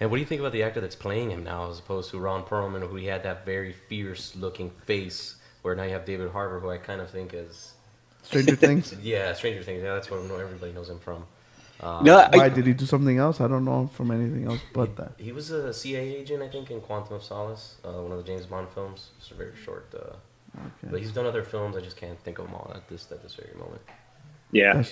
And what do you think about the actor that's playing him now, as opposed to Ron Perlman, who he had that very fierce-looking face, where now you have David Harbour, who I kind of think is. Stranger Things. Yeah, Stranger Things. Yeah, that's what everybody knows him from. Why did he do something else? I don't know him from anything else but that. He was a CIA agent, I think, in Quantum of Solace, one of the James Bond films. It's a very short. But he's done other films. I just can't think of them all at this very moment. Yeah.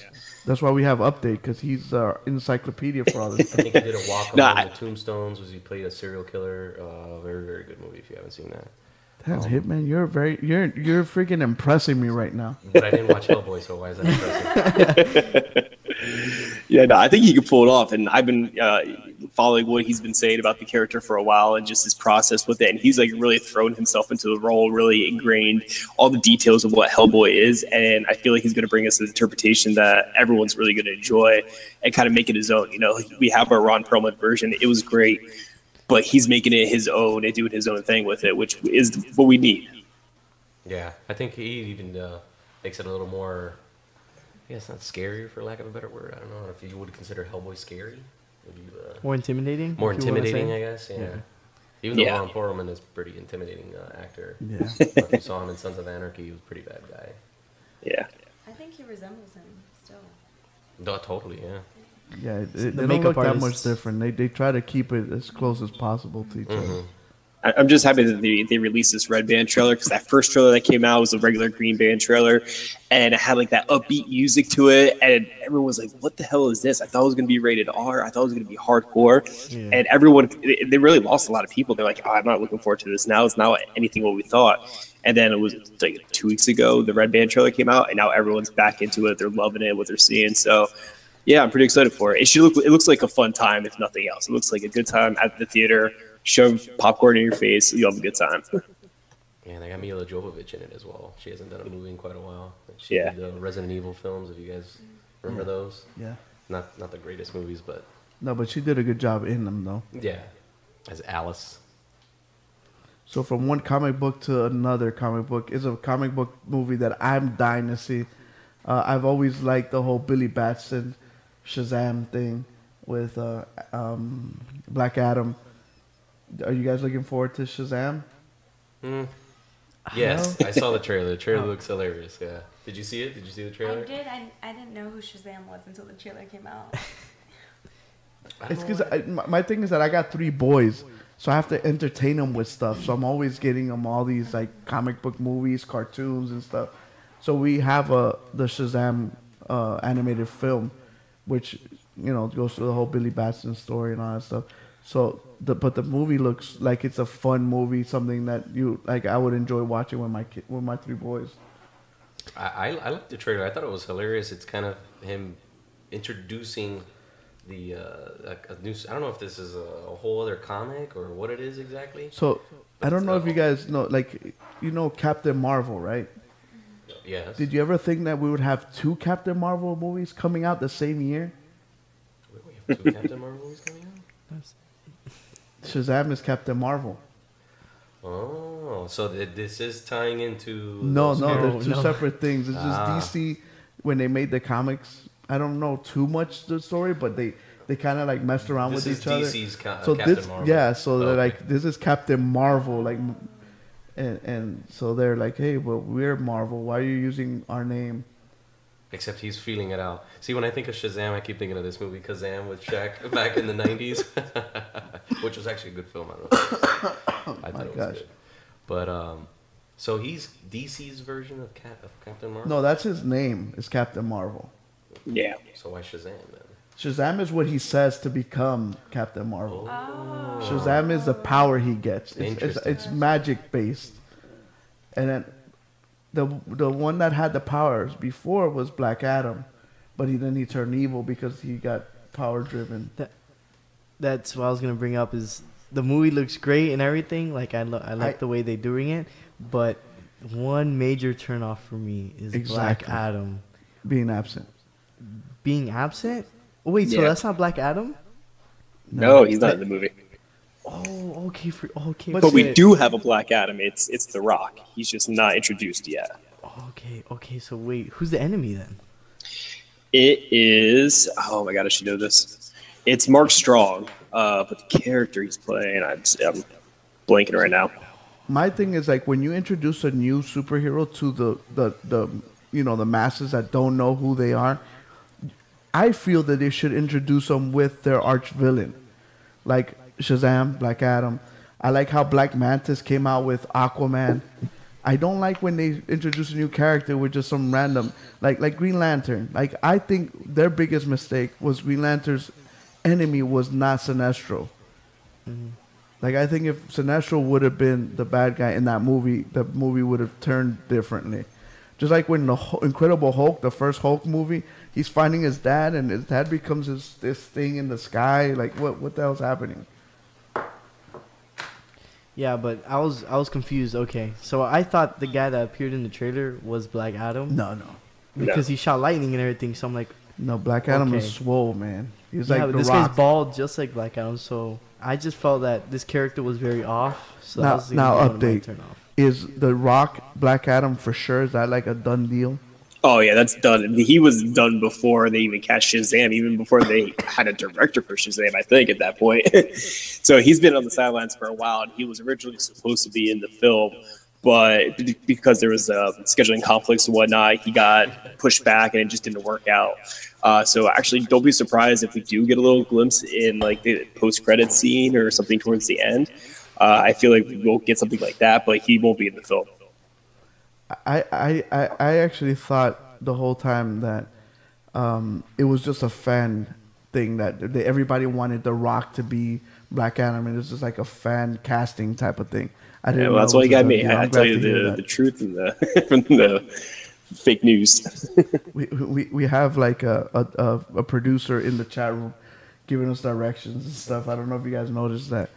That's why we have Update, because he's encyclopedia for all this I stuff. think he did a walk among the tombstones. Was he played a serial killer? Very, very good movie. If you haven't seen that. Damn, Hitman, you're freaking impressing me right now. But I didn't watch Hellboy, so why is that impressive? Yeah, no, I think he could pull it off, and I've been following what he's been saying about the character for a while, and just his process with it. And he's like really thrown himself into the role, really ingrained all the details of what Hellboy is, and I feel like he's going to bring us an interpretation that everyone's really going to enjoy and kind of make it his own. You know, we have our Ron Perlman version; it was great, but he's making it his own and doing his own thing with it, which is what we need. Yeah, I think he even makes it a little more. I guess not scarier, for lack of a better word. I don't know if you would consider Hellboy scary. Maybe, More intimidating? more if you wanna intimidating, say? I guess. Yeah. Even though Ron Perlman is a pretty intimidating actor. Yeah. If you saw him in Sons of Anarchy, he was a pretty bad guy. Yeah. I think he resembles him still. No, totally, yeah. Yeah, they don't makeup look that much artists. different. They try to keep it as close as possible to each other. I'm just happy that they released this Red Band trailer, because that first trailer that came out was a regular Green Band trailer, and it had like that upbeat music to it, and everyone was like, "What the hell is this?" I thought it was going to be rated R. I thought it was going to be hardcore, and everyone they really lost a lot of people. They're like, "Oh, I'm not looking forward to this now. It's not anything what we thought." And then it was like 2 weeks ago, the Red Band trailer came out, and now everyone's back into it. They're loving it, what they're seeing. So, yeah, I'm pretty excited for it. It looks like a fun time, if nothing else. It looks like a good time at the theater. Shove popcorn in your face, you'll have a good time. Yeah, they got Mila Jovovich in it as well. She hasn't done a movie in quite a while. She Yeah. did the Resident Evil films, if you guys remember those. Yeah. Not the greatest movies, but No, but she did a good job in them, though. yeah. As Alice. So from one comic book to another comic book is a comic book movie that I'm dying to see. I've always liked the whole Billy Batson Shazam thing with Black Adam. Are you guys looking forward to Shazam? Yes, I saw the trailer. The trailer looks hilarious, yeah. Did you see it? Did you see the trailer? I did. I didn't know who Shazam was until the trailer came out. It's because my thing is that I got 3 boys, so I have to entertain them with stuff. So I'm always getting them all these like comic book movies, cartoons, and stuff. So we have the Shazam animated film, which goes through the whole Billy Batson story and all that stuff. So but the movie looks like it's a fun movie, something that I would enjoy watching with my 3 boys. I liked the trailer. I thought it was hilarious. It's kind of him introducing the a new. I don't know if this is a whole other comic or what it is exactly. So I don't know if you guys know, Captain Marvel, right? Yes. Did you ever think that we would have 2 Captain Marvel movies coming out the same year? Wait, we have 2 Captain Marvel movies coming out? Shazam is Captain Marvel. Oh, so this is tying into... No, those no, characters? they're two separate things. It's just DC, when they made the comics, I don't know too much the story, but they kind of like messed around This with is each other. DC's So Captain this, Marvel. yeah, so they're Okay. like, this is Captain Marvel, like, and so they're like, hey, well, we're Marvel. Why are you using our name? Except he's feeling it out. See, when I think of Shazam, I keep thinking of this movie, Kazam with Shaq back in the 90s, which was actually a good film. I don't know. I thought it was good. But, so he's DC's version of Captain Marvel? No, that's his name, is Captain Marvel. Yeah. So why Shazam then? Shazam is what he says to become Captain Marvel. Oh. Shazam is the power he gets. It's Interesting. magic based. And then the one that had the powers before was Black Adam, but then he turned evil because he got power driven. That's what I was gonna bring up. Is the movie looks great and everything. Like I like the way they're doing it, but one major turnoff for me is Exactly. Black Adam Being absent. being absent. Oh, wait, so Yeah. that's not Black Adam? No, he's not in the movie. Oh, okay. Okay. But But we okay. do have a Black Adam. It's The Rock. He's just not introduced yet. Okay. So wait, who's the enemy then? It is. Oh my god, I should know this. It's Mark Strong, but the character he's playing, I'm blanking right now. My thing is like when you introduce a new superhero to the masses that don't know who they are, I feel that they should introduce them with their arch villain, like Shazam, Black Adam. I like how Black Mantis came out with Aquaman. I don't like when they introduce a new character with just some random, like Green Lantern. Like I think their biggest mistake was Green Lantern's enemy was not Sinestro. Like I think if Sinestro would have been the bad guy in that movie, the movie would have turned differently. Just like when the Incredible Hulk, the first Hulk movie, he's finding his dad, and his dad becomes this thing in the sky. Like what the hell's happening? Yeah, but I was confused. Okay, so I thought the guy that appeared in the trailer was Black Adam. No. Because he shot lightning and everything. So I'm like, No, Black Adam Okay. is swole, man. He's yeah, like but the this Rock. guy's bald just like Black Adam. So I just felt that this character was very off. So that was Now one of my update. turn-off. Is the Rock Black Adam for sure? Is that like a done deal? Oh yeah, that's done. He was done before they even cast Shazam, even before they had a director for Shazam, I think, at that point. So he's been on the sidelines for a while, and he was originally supposed to be in the film, but because there was scheduling conflicts and whatnot, he got pushed back, and it just didn't work out. So actually, don't be surprised if we do get a little glimpse in like the post-credit scene or something towards the end. I feel like we'll get something like that, but he won't be in the film. I actually thought the whole time that it was just a fan thing that everybody wanted The Rock to be Black Adam, and it's just like a fan casting type of thing. I didn't. Yeah, well, know that's it why was you got a done me. deal. I I'm tell glad you to hear the that. truth from the fake news. We have like a producer in the chat room giving us directions and stuff. I don't know if you guys noticed that.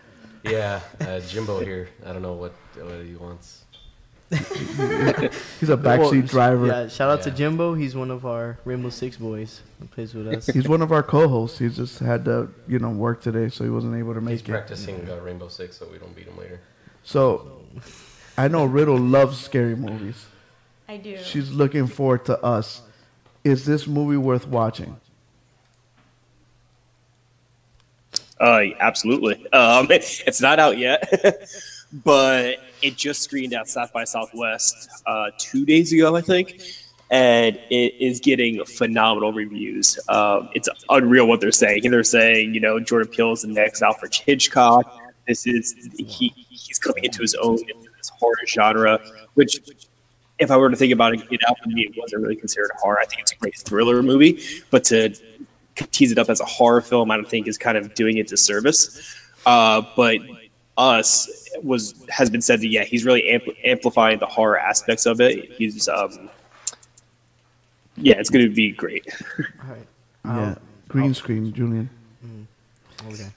Yeah, Jimbo here. I don't know what he wants. He's a backseat driver. Yeah, shout out to Yeah. Jimbo. He's one of our Rainbow Six boys who plays with us. He's one of our co-hosts. He just had to, work today, so he wasn't able to He's make it. practicing Rainbow Six so we don't beat him later. So, I know Riddle loves scary movies. I do. She's looking forward to Us. Is this movie worth watching? Absolutely. It's not out yet, but it just screened at South by Southwest 2 days ago, I think, and it is getting phenomenal reviews. It's unreal what they're saying. They're saying, Jordan Peele is the next Alfred Hitchcock. He's coming into his own in this horror genre, which, if I were to think about it, Get Out for me, it wasn't really considered horror. I think it's a great thriller movie, but to tease it up as a horror film, I don't think is kind of doing it disservice. But Us has been said that he's really amplifying the horror aspects of it. He's it's going to be great. All right. Yeah. Green screen, Julian. Okay.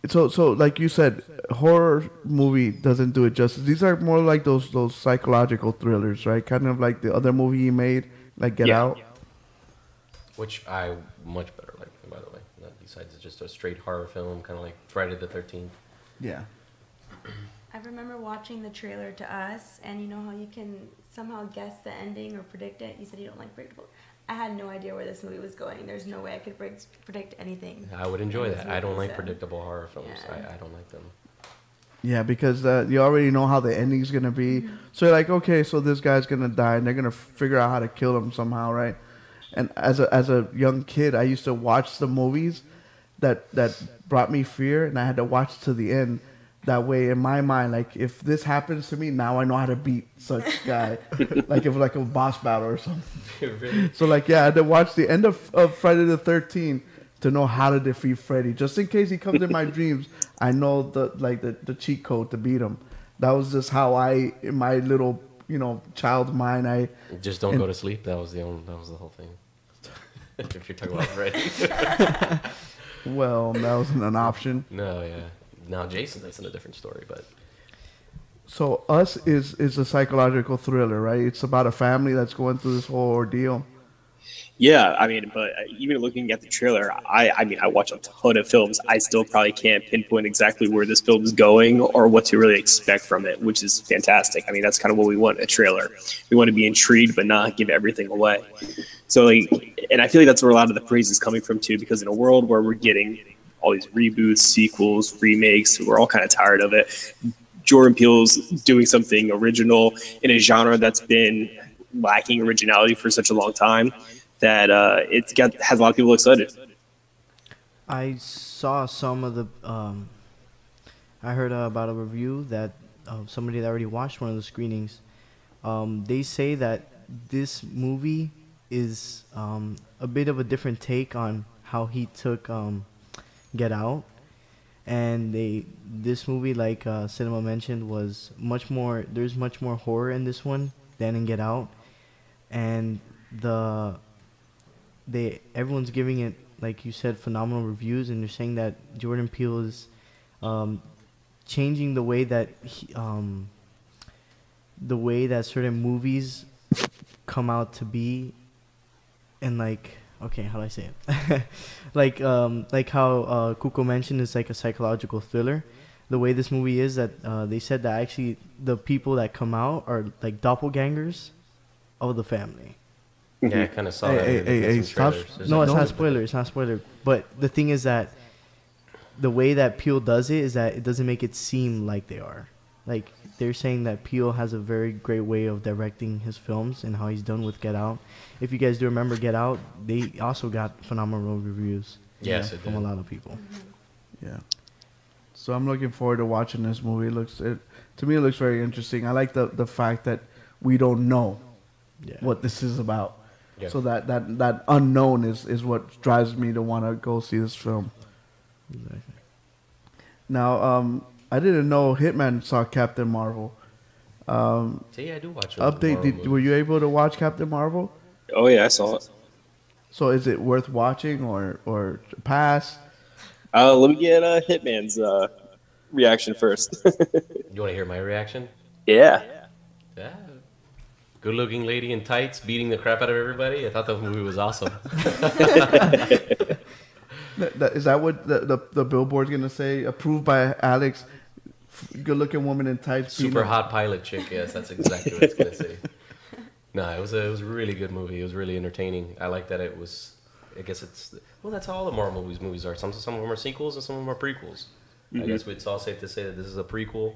So like you said, horror movie doesn't do it justice. These are more like those psychological thrillers, right? Kind of like the other movie he made, like Get Yeah. Out. Which I much better like, by the way. Besides just a straight horror film, kind of like Friday the 13th. Yeah. I remember watching the trailer to Us, and you know how you can somehow guess the ending or predict it? You said you don't like predictable. I had no idea where this movie was going. There's no way I could predict anything. I would enjoy in this that. I don't movie, like so- predictable horror films. Yeah. I don't like them. Yeah, because you already know how the ending's gonna be. So you're like, okay, so this guy's gonna die, and they're gonna figure out how to kill him somehow, right? And as a young kid, I used to watch the movies that brought me fear, and I had to watch to the end. That way, in my mind, like if this happens to me, now I know how to beat such guy, like if like a boss battle or something. Really? So like, yeah, I had to watch the end of Friday the 13th to know how to defeat Freddy, just in case he comes in my dreams. I know the cheat code to beat him. That was just how I, in my little child's mind, I Just don't go to sleep. That was the whole thing. If you're talking about Freddy. well, that wasn't an option. No, yeah. Now Jason, that's in a different story, but So Us is a psychological thriller, right? It's about a family that's going through this whole ordeal. Yeah, I mean, but even looking at the trailer, I mean, I watch a ton of films. I still probably can't pinpoint exactly where this film is going or what to really expect from it, which is fantastic. I mean, that's kind of what we want in a trailer. We want to be intrigued, but not give everything away. So, and I feel like that's where a lot of the praise is coming from too, because in a world where we're getting all these reboots, sequels, remakes, we're all kind of tired of it. Jordan Peele's doing something original in a genre that's been lacking originality for such a long time that has a lot of people excited. I saw some of the. I heard about a review that somebody that already watched one of the screenings. They say that this movie is a bit of a different take on how he took Get Out, and this movie, like Cinema mentioned, was much more. There's much more horror in this one than in Get Out, and everyone's giving it, like you said, phenomenal reviews, and they're saying that Jordan Peele is changing the way that certain movies come out to be, and okay, how do I say it? like how Kuko mentioned, it's like a psychological thriller. The way this movie is, that they said that actually the people that come out are like doppelgangers of the family. yeah, I kind of saw that. Hey, in some trailers. No, it's not spoiler. It's not spoiler. But the thing is that the way that Peele does it is that it doesn't make it seem like they are. Like, they're saying that Peele has a very great way of directing his films and how he's done with Get Out. If you guys do remember Get Out, they also got phenomenal reviews. Yes, it from did. a lot of people. Yeah. So I'm looking forward to watching this movie. To me, it looks very interesting. I like the fact that we don't know Yeah. what this is about. Yeah. So that unknown is what drives me to want to go see this film. Exactly. Now, I didn't know Hitman saw Captain Marvel. See, I do watch Update, were you able to watch Captain Marvel? Oh yeah, I saw it. So is it worth watching or pass? Let me get Hitman's reaction first. You want to hear my reaction? Yeah. Yeah. Good-looking lady in tights beating the crap out of everybody. I thought the movie was awesome. Is that what the billboard's gonna say? Approved by Alex. Good-looking woman in tights. Super hot pilot chick. Yes, that's exactly what it's gonna say. No, it was a really good movie. It was really entertaining. I like that it was. I guess that's how all the Marvel movies are. Some of them are sequels and some of them are prequels. Mm-hmm. I guess it's all safe to say that this is a prequel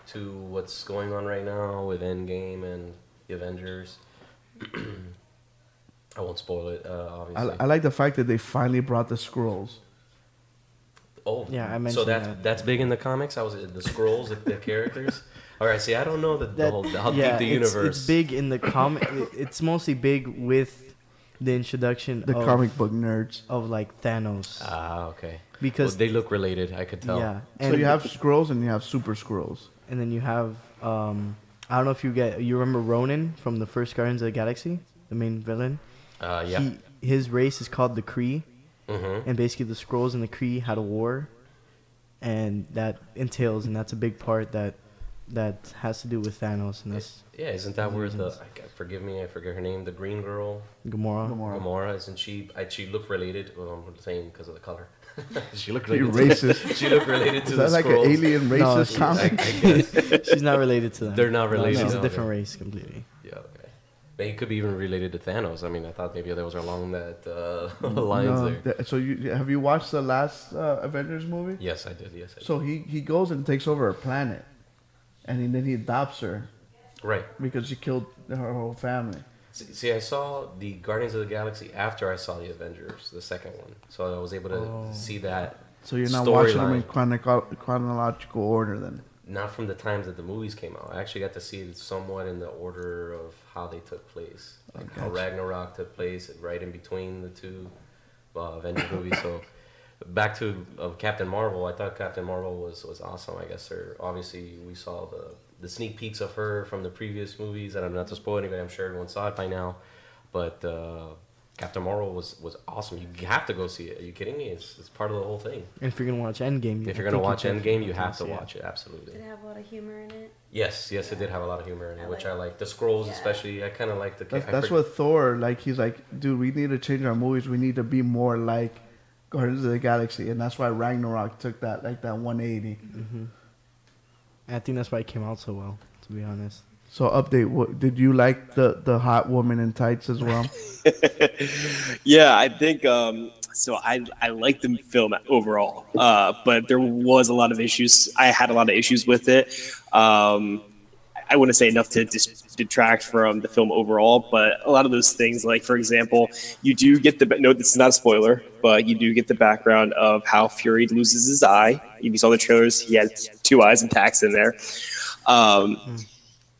to what's going on right now with Endgame and the Avengers. I won't spoil it, obviously. I like the fact that they finally brought the scrolls. Oh, Yeah, I so mentioned that's big in the comics. I was the scrolls, the characters. All right, see, I don't know how deep the universe. It's big in the comic. It's mostly big with the introduction The of comic book nerds. of like Thanos. Ah, okay. Because Well, they look related. I could tell. yeah, So you have scrolls and you have super scrolls. and then you have I don't know if you remember Ronan from the first Guardians of the Galaxy, the main villain. Yeah. His race is called the Kree, Mm-hmm. and basically the Skrulls and the Kree had a war, and that entails, and that's a big part that has to do with Thanos, and that's Yeah, isn't that where the forgive me, I forget her name, the green girl, Gamora. Gamora, isn't she? She looked related. Well, I'm saying because of the color. She looked You related. racist. She looked related to Is the that like an Skrulls. alien racist comic? I guess. She's not related to them. They're not related. She's No, a different okay. race completely. Yeah, okay. They could be even related to Thanos. I mean, I thought maybe those are along that lines there. So have you watched the last Avengers movie? Yes, I did. Yes, I did. So he goes and takes over a planet, and then he adopts her Right. because she killed her whole family. See, I saw the Guardians of the Galaxy after I saw the Avengers, the second one. So I was able to see that. So you're not watching them in storyline. chronological order then? Not from the times that the movies came out. I actually got to see it somewhat in the order of how they took place. Like how Ragnarok took place right in between the two Avengers movies. So back to Captain Marvel, I thought Captain Marvel was awesome. I guess obviously we saw the sneak peeks of her from the previous movies. I don't know, not to spoil anybody, I'm sure everyone saw it by now. But Captain Marvel was awesome. You have to go see it. Are you kidding me? It's part of the whole thing. And if you're gonna watch Endgame, If you're gonna watch Endgame, you have to watch it. Absolutely. Did it have a lot of humor in it? Yes, it did have a lot of humor in it, which I like. The Skrulls, especially, I kind of like the. That's what Thor, like, he's like, dude, we need to change our movies. We need to be more like Guardians of the Galaxy, and that's why Ragnarok took that 180. Mm-hmm. I think that's why it came out so well, to be honest. So update, what did you like the hot woman in tights as well? Yeah, I think so. I liked the film overall, but there was a lot of issues. I had a lot of issues with it. I wouldn't say enough to detract from the film overall, but a lot of those things, like for example, you do get no, this is not a spoiler, but you do get the background of how Fury loses his eye. If you saw the trailers, he had 2 eyes intact in there.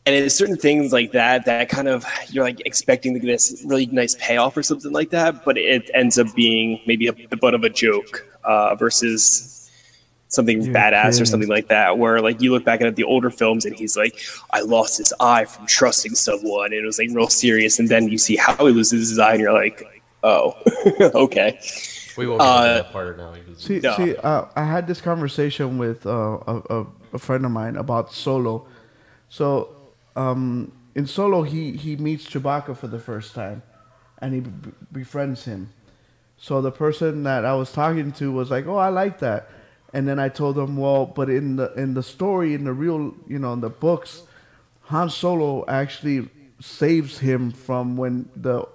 And it's certain things like that kind of, you're like expecting to get this really nice payoff or something like that, but it ends up being maybe the butt of a joke versus something badass or something like that, where like you look back at the older films and he's like, I lost his eye from trusting someone, and it was like real serious, and then you see how he loses his eye and you're like, oh, okay. We won't get into that part now. See, I had this conversation with a friend of mine about Solo. So in Solo, he meets Chewbacca for the first time, and he befriends him. So the person that I was talking to was like, "Oh, I like that," and then I told him, "Well, but in the story, in the real, in the books, Han Solo actually saves him from when the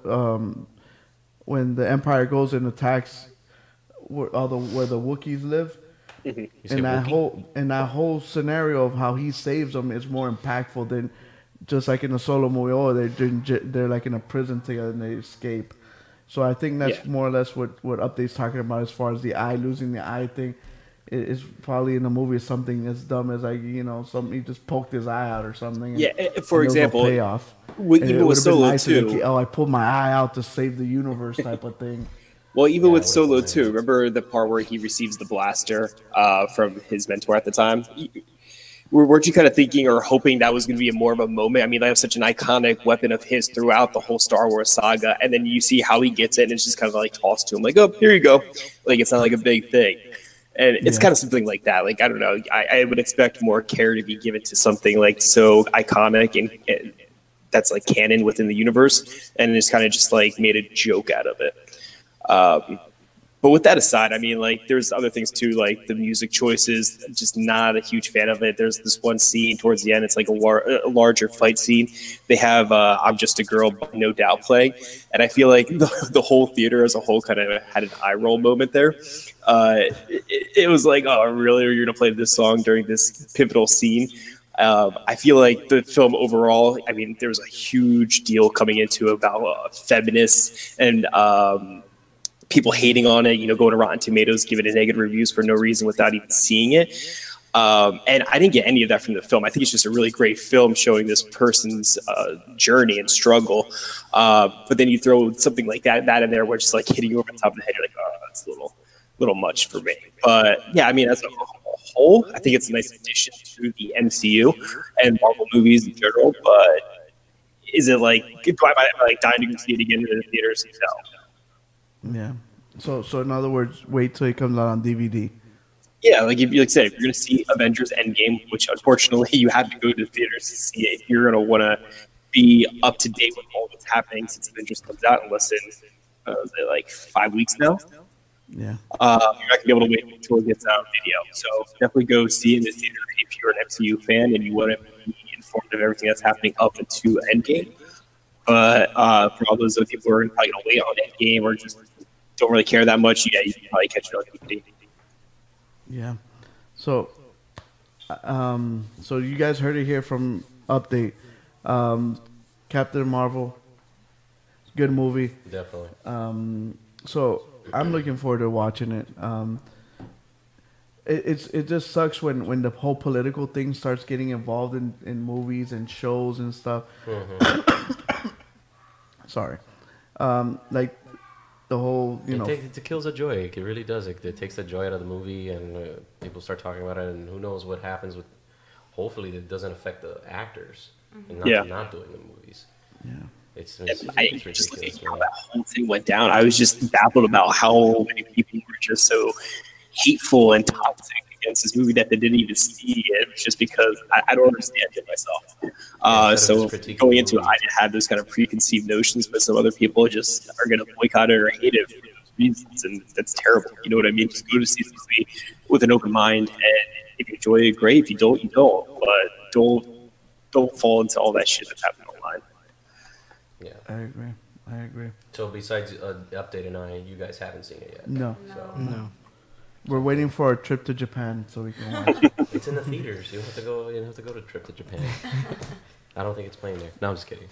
Empire goes and attacks where the Wookiees live." And that whole scenario of how he saves them is more impactful than just like in the Solo movie. Oh, they're like in a prison together and they escape. So I think that's more or less what Update's talking about as far as losing the eye thing. It's probably in the movie something as dumb as like he just poked his eye out or something. For example, payoff. Even with Solo too. I pulled my eye out to save the universe type of thing. Well, even with Solo too, remember the part where he receives the blaster from his mentor at the time? Weren't you kind of thinking or hoping that was going to be more of a moment? I mean, that was such an iconic weapon of his throughout the whole Star Wars saga, and then you see how he gets it, and it's just kind of like tossed to him, like, oh, here you go. Like, it's not like a big thing. And it's kind of something like that. Like, I don't know. I would expect more care to be given to something like so iconic and that's like canon within the universe, and it's kind of just like made a joke out of it. But with that aside, I mean, like, there's other things too, like the music choices. Just not a huge fan of it. There's this one scene towards the end. It's like a larger fight scene. They have "I'm Just a Girl" by No Doubt playing, and I feel like the whole theater as a whole kind of had an eye roll moment there. It was like, oh, really? You're gonna play this song during this pivotal scene? I feel like the film overall, I mean, there was a huge deal coming into about feminists and people hating on it, going to Rotten Tomatoes, giving it negative reviews for no reason without even seeing it. And I didn't get any of that from the film. I think it's just a really great film showing this person's journey and struggle. But then you throw something like that in there, where it's just like hitting you over the top of the head. You're like, oh, that's a little much for me. But yeah, I mean, as a whole, I think it's a nice addition to the MCU and Marvel movies in general. But is it like, do I dying to see it again in the theaters? No. Yeah. So in other words, wait till it comes out on DVD. Yeah, like if you like said, if you're going to see Avengers Endgame, which unfortunately you have to go to the theaters to see it, you're going to want to be up to date with all that's happening since Avengers comes out in less than is it like 5 weeks now. Yeah. You're not going to be able to wait until it gets out on video. So definitely go see it in the theater if you're an MCU fan and you want to be informed of everything that's happening up into Endgame. But for all those other people who are probably going to wait on Endgame or just don't really care that much, yeah, you can probably catch it on DVD. Yeah. So, so you guys heard it here from Update. Captain Marvel, good movie. Definitely. So I'm looking forward to watching it. It just sucks when the whole political thing starts getting involved in movies and shows and stuff. Mm-hmm. Sorry. Like the whole, it kills the joy. It really does. It takes the joy out of the movie, and people start talking about it, and who knows what happens with. Hopefully, it doesn't affect the actors and not doing the movies. Yeah. It's just looking at how that whole thing went down, I was just baffled about how many people were just so hateful and toxic against this movie that they didn't even see it. Just because I don't understand it myself. So going into it, I didn't have those kind of preconceived notions, but some other people just are going to boycott it or hate it for those reasons, and that's terrible. You know what I mean? Just go to see this movie with an open mind, and if you enjoy it, great. If you don't, you don't. But don't fall into all that shit that's happening online. Yeah, I agree. So besides Update and I, you guys haven't seen it yet? No. No. We're waiting for a trip to Japan so we can watch it. It's in the theaters. You don't have to go. You don't have to go to Trip to Japan. I don't think it's playing there. No, I'm just kidding.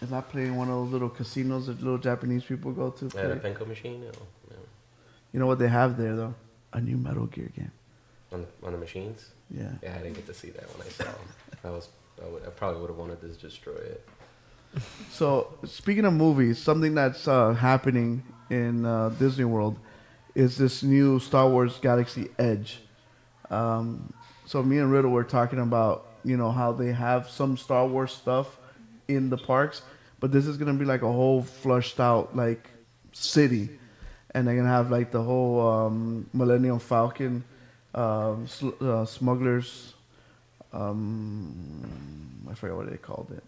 Is that playing one of those little casinos that little Japanese people go to? Yeah, the Penko machine. No. You know what they have there though? A new Metal Gear game. On the machines. Yeah. Yeah, I didn't get to see that when I saw them. I probably would have wanted to destroy it. So speaking of movies, something that's happening in Disney World is this new Star Wars Galaxy Edge. So me and Riddle were talking about, how they have some Star Wars stuff in the parks, but this is going to be like a whole flushed out like city. And they're going to have like the whole Millennium Falcon, smugglers, I forgot what they called it.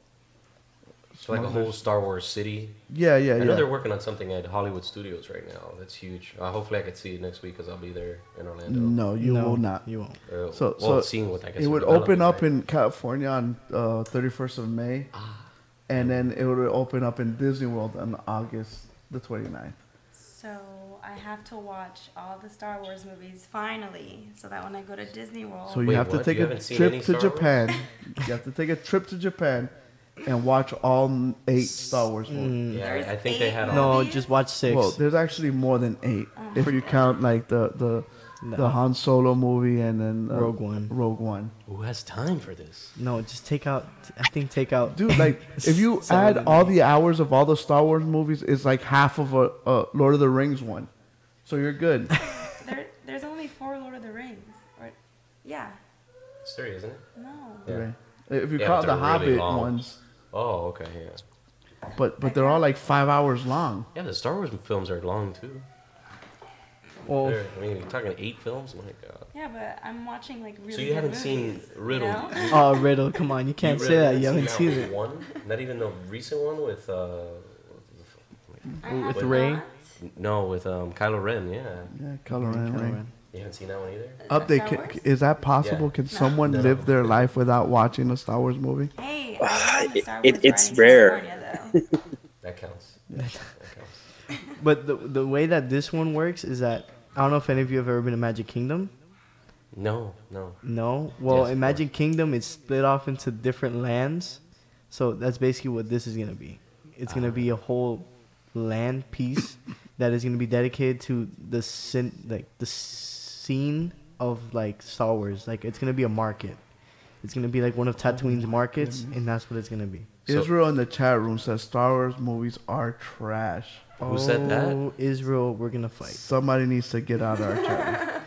So like a whole Star Wars city. Yeah. I know they're working on something at Hollywood Studios right now. That's huge. Hopefully I could see it next week because I'll be there in Orlando. No, you will not. You won't. So seeing what I guess it would open up in California on 31st of May, and then it would open up in Disney World on August the 29th. So I have to watch all the Star Wars movies finally, so that when I go to Disney World. So you have to take a trip to Japan. You have to take a trip to Japan and watch all 8 Star Wars movies. Yeah, There's I think they 8 had No, just watch 6. Well, there's actually more than 8 if you count like the Han Solo movie and then Rogue One. Rogue One. Who has time for this? No, just take out. Dude, like if you add all the hours of all the Star Wars movies, it's like half of a Lord of the Rings one. So you're good. There's only 4 Lord of the Rings. Yeah. It's 3, isn't it? No. Yeah. Okay. If you Yeah, count but the they're really Hobbit long. ones, Oh, okay, yeah. but they're all like 5 hours long. Yeah, the Star Wars films are long too. Well, You're talking 8 films? My God. Yeah, but I'm watching like really. So you good haven't seen movies, Riddle? You know? oh, Riddle, come on, you can't say that. You haven't seen it. One? Not even the recent one with I have With Rey? not. no, with Kylo Ren. Yeah. Yeah, color and ring. You haven't seen that one either. Update. Star Wars? Is that possible? Yeah. Can someone No. live their life without watching a Star Wars movie? Hey, I love the Star It- Wars it's ride in rare. California, though. That counts. That counts. But the way that this one works is that I don't know if any of you have ever been to Magic Kingdom. No. No. Well, Yes, in of Magic Kingdom, it's split off into different lands. So that's basically what this is gonna be. It's gonna be a whole land piece that is gonna be dedicated to the scene of like Star Wars. Like it's gonna be a market. It's gonna be like one of Tatooine's markets, and that's what it's gonna be. So- Israel in the chat room says Star Wars movies are trash. Who said that? Oh, Israel, we're gonna fight. Somebody needs to get out of our chat.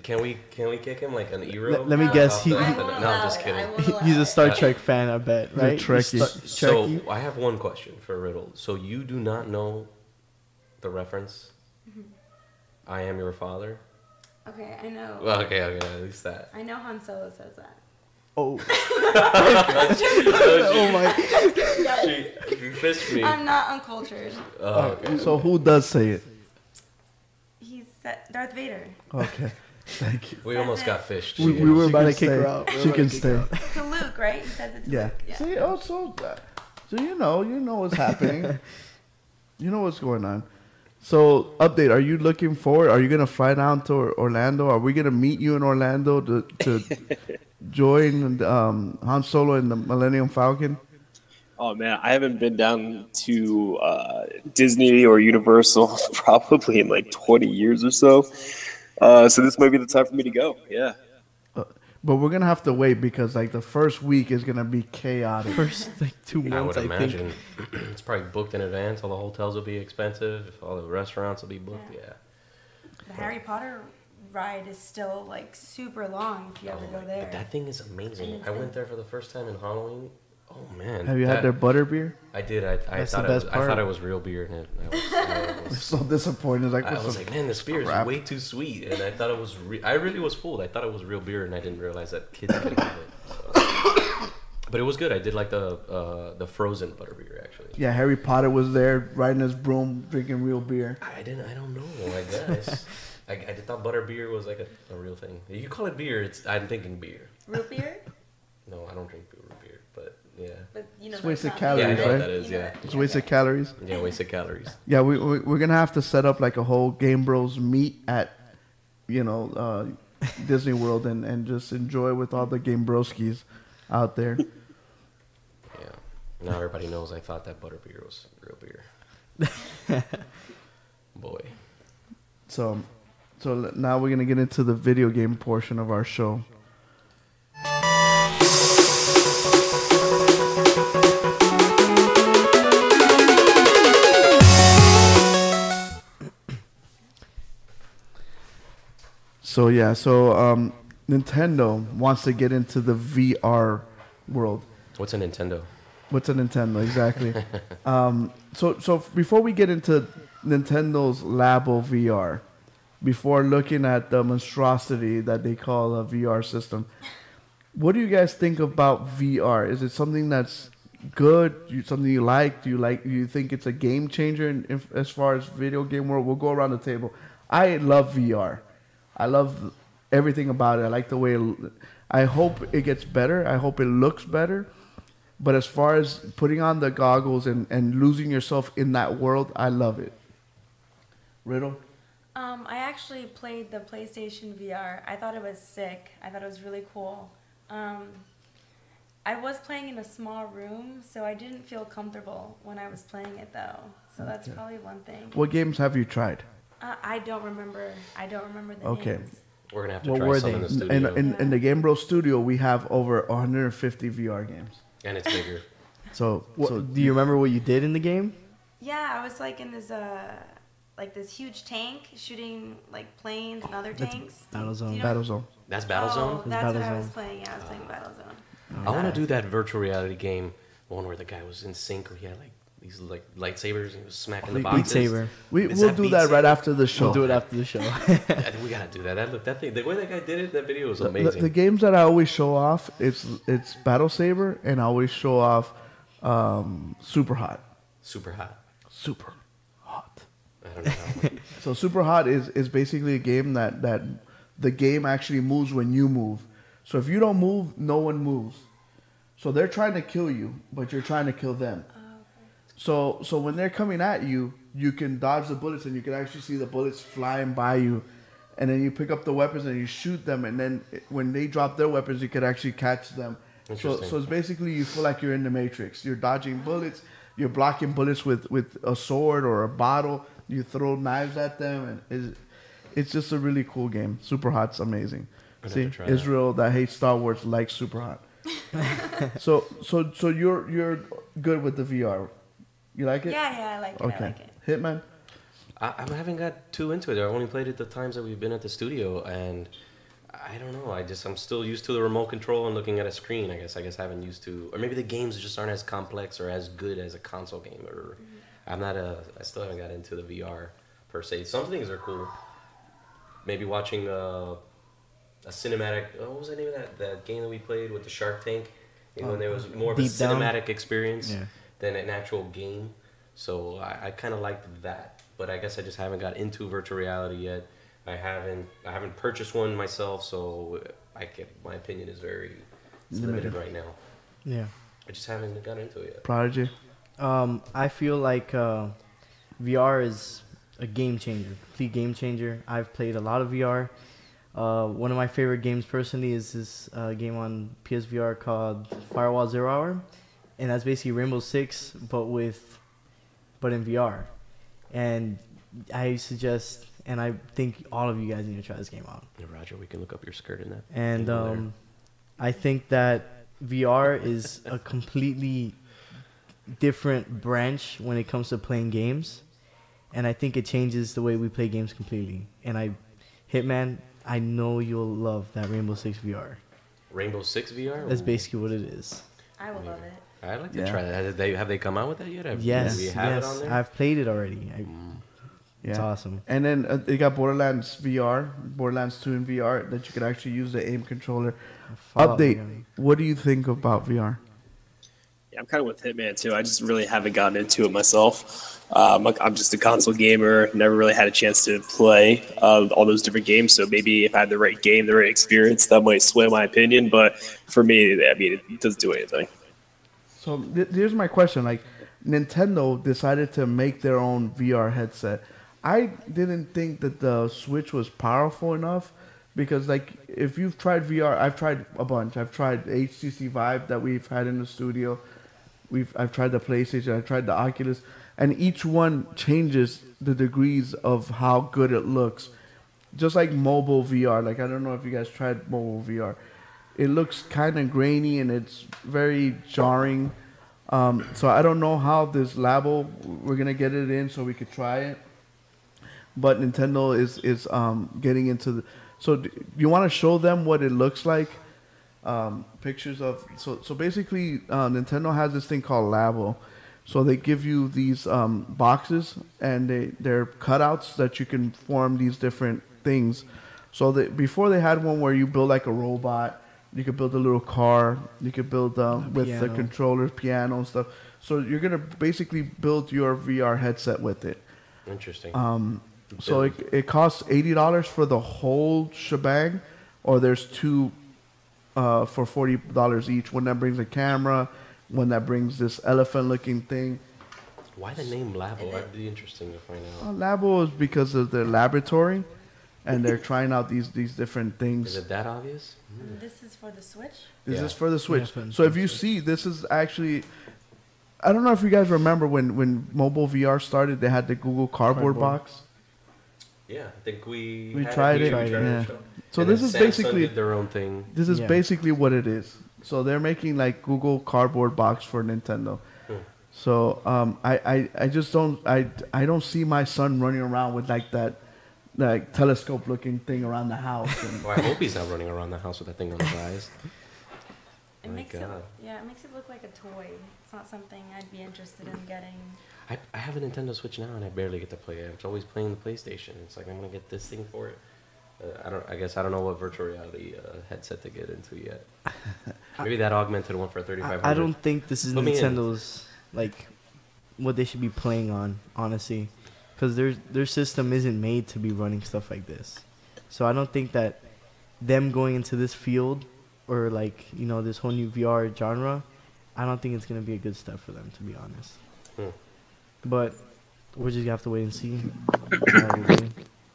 Can we kick him like an hero? Let me guess, Off he- the- I no, won't I'm allow just it. kidding. I won't allow He's a it. Star Trek fan, I bet, He's a right? Trekkie. So Trekkie. I have one question for Riddle. So you do not know the reference? I am your father. Okay, I know. Well, okay, at least that. I know Han Solo says that. Oh. Oh my. She fished me. I'm not uncultured. Oh, okay. So who does say it? He's Darth Vader. Okay, thank you. We almost got fished. We were She about can to kick her stay. out. She can stay. To Luke, right? He says it to Yeah. Luke. Yeah. See, also, so you know what's happening. You know what's going on. So, update. Are you looking forward? Are you gonna fly down to Orlando? Are we gonna meet you in Orlando to join Han Solo and the Millennium Falcon? Oh man, I haven't been down to Disney or Universal probably in like 20 years or so. So this might be the time for me to go. Yeah. But we're gonna have to wait because like the first week is gonna be chaotic. First like 2 I months, would I imagine think. it's probably booked in advance. All the hotels will be expensive. All the restaurants will be booked. Yeah. The Harry Potter ride is still like super long if you ever go there. But that thing is amazing. I went there for the first time in Halloween. Oh man. Have you had their butter beer? I did. I That's the thought best I thought part. it was real beer, and I I'm so disappointed. Like, I what's was the- like, man, this beer crap. is way too sweet, and I thought it was. I really was fooled. I thought it was real beer, and I didn't realize that kids could have it. So. But it was good. I did like the frozen butterbeer actually. yeah, Harry Potter was there riding his broom, drinking real beer. I don't know. I guess. I thought butterbeer was like a real thing. If you call it beer, I'm thinking beer. Root beer? No, I don't drink beer, but yeah. But you know It's that's wasted not- calories, Yeah, I know right? what that is. You know Yeah. that- It's wasted calories. Yeah, wasted calories. Yeah, we're gonna have to set up like a whole Game Bros meet at, Disney World and just enjoy with all the Game Broskis out there. Yeah. Now everybody knows I thought that butterbeer was real beer. Boy. So now we're gonna get into the video game portion of our show. So Nintendo wants to get into the VR world. What's a Nintendo? What's a Nintendo exactly? So before we get into Nintendo's Labo VR, before looking at the monstrosity that they call a VR system, what do you guys think about VR? Is it something that's good? Something you like? Do you think it's a game changer as far as video game world? We'll go around the table. I love VR. I love everything about it. I like the way I hope it gets better. I hope it looks better. But as far as putting on the goggles and losing yourself in that world, I love it. Riddle? I actually played the PlayStation VR. I thought it was sick. I thought it was really cool. I was playing in a small room, so I didn't feel comfortable when I was playing it, though. So that's probably one thing. What games have you tried? I don't remember. I don't remember the Okay. names. We're gonna have to What try were some they? in the studio. In the Game Bros studio, we have over 150 VR games. And it's bigger. So Do you remember what you did in the game? Yeah, I was like in this this huge tank shooting like planes and other tanks. Battlezone. Do you know- Battlezone. That's Oh, Battlezone? that's what I Battlezone. was playing. Yeah, I was playing Battlezone. I want to do that virtual reality game, one where the guy was in sync, where he had like these like lightsabers and he was smacking the Beat boxes. Saber. We'll Is do that Beat that right Saber? after the show. We'll do it after the show. I think we gotta do that. That thing, the way that guy did it, that video was amazing. The games that I always show off, it's Battle Saber, and I always show off Super Hot. Super hot. Super Hot. I don't know. How So Super Hot is basically a game that the game actually moves when you move. So if you don't move, no one moves. So they're trying to kill you, but you're trying to kill them. So when they're coming at you, you can dodge the bullets and you can actually see the bullets flying by you. And then you pick up the weapons and you shoot them. And then when they drop their weapons, you can actually catch them. So Interesting. it's basically you feel like you're in the Matrix. You're dodging bullets. You're blocking bullets with a sword or a bottle. You throw knives at them. And it's just a really cool game. Super Hot's amazing. I'd have See, to try that. Israel that hates Star Wars likes Super Hot. so you're good with the VR. You like it? Yeah, I like it. Okay. I like it. Hitman? I haven't got too into it. I only played it the times that we've been at the studio, and I don't know. I'm still used to the remote control and looking at a screen. I guess I haven't used to, or maybe the games just aren't as complex or as good as a console game. Or I still haven't got into the VR per se. Some things are cool. maybe watching a cinematic. What was the name of that game that we played with the Shark Tank? You know, when there was more of a Deep Down. cinematic experience Yeah. than an actual game. So I kind of liked that, but I guess I just haven't got into virtual reality yet. I haven't purchased one myself, so my opinion is very limited right now. Yeah. I just haven't got into it yet. Prodigy. I feel like VR is a game changer, complete game changer. I've played a lot of VR. One of my favorite games personally is this game on PSVR called Firewall Zero Hour, and that's basically Rainbow Six, but in VR. And I suggest, and I think all of you guys need to try this game out. Yeah, Roger, we can look up your skirt in that. And I think that VR is a completely different branch when it comes to playing games, and I think it changes the way we play games completely. And Hitman, I know you'll love that Rainbow Six VR. Rainbow Six VR? That's basically what it is. I would love it. I'd like to try that. Have they come out with that yet? Yes, Do we have it on yes, there? I've played it already. It's Yeah. awesome. And then they got Borderlands VR, Borderlands 2 in VR, that you could actually use the aim controller. Update. What do you think about VR? Yeah, I'm kind of with Hitman too. I just really haven't gotten into it myself. I'm just a console gamer. Never really had a chance to play all those different games. So maybe if I had the right game, the right experience, that might sway my opinion. But for me, I mean, it doesn't do anything. So here's my question: like, Nintendo decided to make their own VR headset. I didn't think that the Switch was powerful enough because, like, if you've tried VR, I've tried a bunch. I've tried HTC Vive that we've had in the studio. I've tried the PlayStation. I've tried the Oculus, and each one changes the degrees of how good it looks. Just like mobile VR. Like, I don't know if you guys tried mobile VR. It looks kind of grainy and it's very jarring. So I don't know how this Labo, we're gonna get it in so we could try it. But Nintendo is getting into the. So do you want to show them what it looks like? Pictures of so basically Nintendo has this thing called Labo. So they give you these boxes and they're cutouts that you can form these different things. So before they had one where you build like a robot, you could build a little car, you could build with the controllers, piano and stuff. So you're gonna basically build your VR headset with it. Interesting. So it costs $80 for the whole shebang, or there's two for $40 each. One that brings a camera, one that brings this elephant-looking thing. Why the name Labo? That'd be interesting to find out. Labo is because of their laboratory, and they're trying out these different things. Is it that obvious? This is for the Switch? This Yeah. is for the Switch. Yeah, So if you see, this is actually... I don't know if you guys remember when mobile VR started, they had the Google Cardboard box. Yeah, I think we We had tried here, it, we tried yeah. to show. So And this then is Samsung basically... did their own thing. This is Yeah. basically what it is. So they're making like Google Cardboard box for Nintendo. So I just don't don't see my son running around with like that telescope looking thing around the house. And Well, I hope he's not running around the house with that thing on his eyes. It My makes God. it makes it look like a toy. It's not something I'd be interested in getting. I have a Nintendo Switch now and I barely get to play it. I'm always playing the PlayStation. It's like I'm gonna get this thing for it. I guess I don't know what virtual reality headset to get into yet. Maybe that augmented one for $3,500. I don't think this is Put me in. Nintendo's like what they should be playing on, honestly, because their system isn't made to be running stuff like this. So I don't think that them going into this field or like this whole new VR genre, I don't think it's gonna be a good step for them, to be honest. But we're just gonna have to wait and see. how it will be.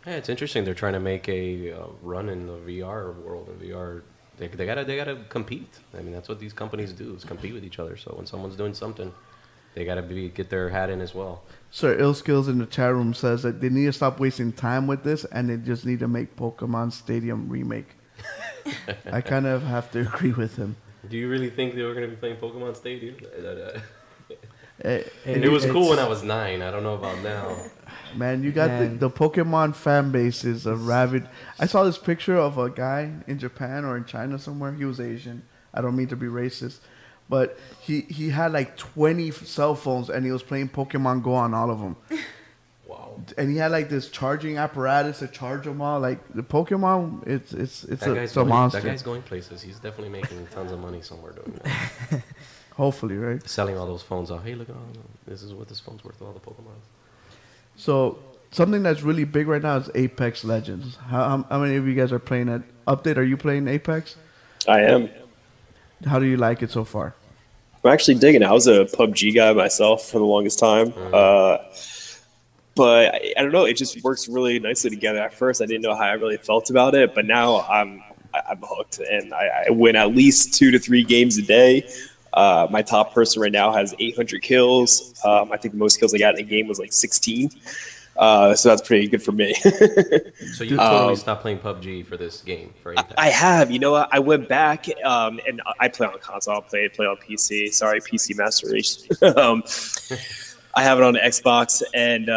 Yeah, it's interesting. They're trying to make a run in the VR world. In VR, they gotta compete. I mean, that's what these companies do, is compete with each other. So when someone's doing something, they gotta get their hat in as well. Sir Ill Skills in the chat room says that they need to stop wasting time with this and they just need to make Pokemon Stadium remake. I kind of have to agree with him. Do you really think they were gonna be playing Pokemon Stadium? It It was cool when I was 9. I don't know about now. Man, you got Man. the Pokemon fan base is a rabid. I saw this picture of a guy in Japan or in China somewhere. He was Asian. I don't mean to be racist, but he had like 20 cell phones and he was playing Pokemon Go on all of them. Wow. and he had like this charging apparatus to charge them all. Like the Pokemon, it's a monster. That guy's going places. He's definitely making tons of money somewhere doing that. Hopefully, right? Selling all those phones off. Hey, look, this is what this phone's worth. All the Pokemon. So something that's really big right now is Apex Legends. How many of you guys are playing it? Update, are you playing Apex? I am. How do you like it so far? I'm actually digging it. I was a PUBG guy myself for the longest time. But I don't know. It just works really nicely together. At first, I didn't know how I really felt about it, but now I'm hooked, and I win at least 2 to 3 games a day. My top person right now has 800 kills. I think the most kills I got in a game was like 16. So that's pretty good for me. So you totally stopped playing PUBG for this game, for Apex. I have. You know what? I went back, and I play on console. I play on PC. Sorry, PC Master Race. I have it on the Xbox, and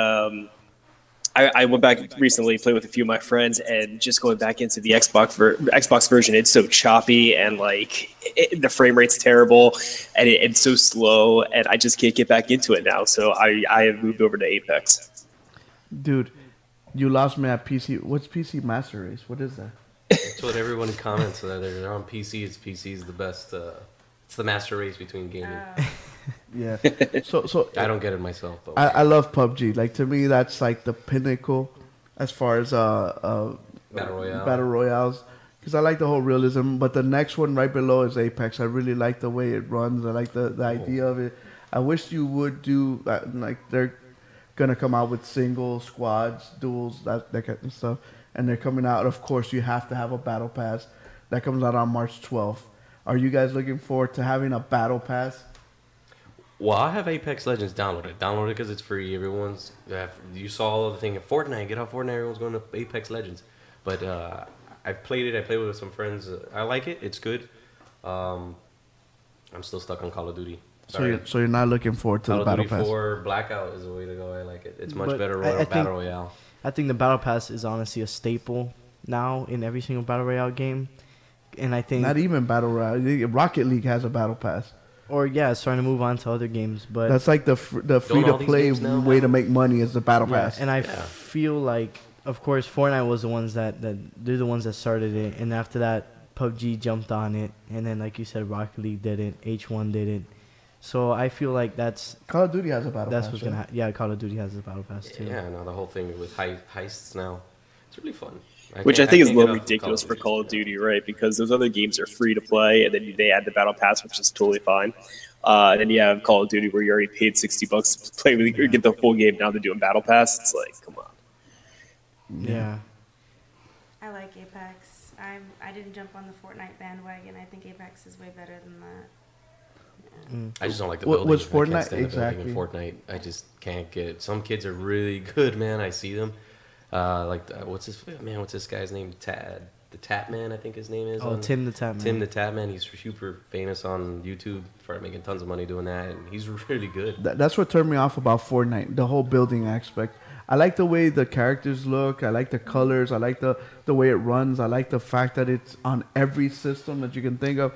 I went back recently, played with a few of my friends, and just going back into the Xbox version, it's so choppy, and like the frame rate's terrible, and it's so slow, and I just can't get back into it now. So I have moved over to Apex. Dude, you lost me at PC. What's PC Master Race? What is that? That's what everyone comments. They're on PC. PC is the best. It's the master race between gaming. Yeah. So I don't get it myself. But I love PUBG. Like to me, that's like the pinnacle as far as Battle royales. Because I like the whole realism. But the next one right below is Apex. I really like the way it runs. I like the idea of it. I wish you would do like they're gonna come out with single squads, duels, that kind of stuff. And they're coming out. Of course, you have to have a battle pass that comes out on March 12th. Are you guys looking forward to having a battle pass? Well, I have Apex Legends downloaded. Download it because it's free. You saw all the thing at Fortnite. Get off Fortnite. Everyone's going to Apex Legends. But I've played it. I played with some friends. I like it. It's good. I'm still stuck on Call of Duty. So you're not looking forward to the battle pass? Call of Duty 4 Blackout is the way to go. I like it. It's much better battle royale. I think the battle pass is honestly a staple now in every single battle royale game. And I think not even battle royale. Rocket League has a battle pass. Or it's starting to move on to other games, but that's like the free to play way to make money is the battle pass. And I feel like, of course, Fortnite was the ones that they're the ones that started it, and after that, PUBG jumped on it, and then like you said, Rocket League did it, H1 did it. So I feel like that's Call of Duty has a battle pass. That's what's gonna Call of Duty has a battle pass too. Yeah, no, the whole thing with heists now, it's really fun. Which I think is a little ridiculous for Call of Duty, right? Because those other games are free to play, and then they add the battle pass, which is totally fine. And then you have Call of Duty where you already paid $60 to play with get the full game. Now they're doing battle pass. It's like, come on. Yeah. I like Apex. I didn't jump on the Fortnite bandwagon. I think Apex is way better than that. I just don't like the building. Was Fortnite exactly? In Fortnite, I just can't get it. Some kids are really good, man. I see them. What's this guy's name? The Tap Man, I think his name is. Oh, Tim the Tap Man. Tim the Tap Man. He's super famous on YouTube for making tons of money doing that, and he's really good. That's what turned me off about Fortnite, the whole building aspect. I like the way the characters look. I like the colors. I like the way it runs. I like the fact that it's on every system that you can think of.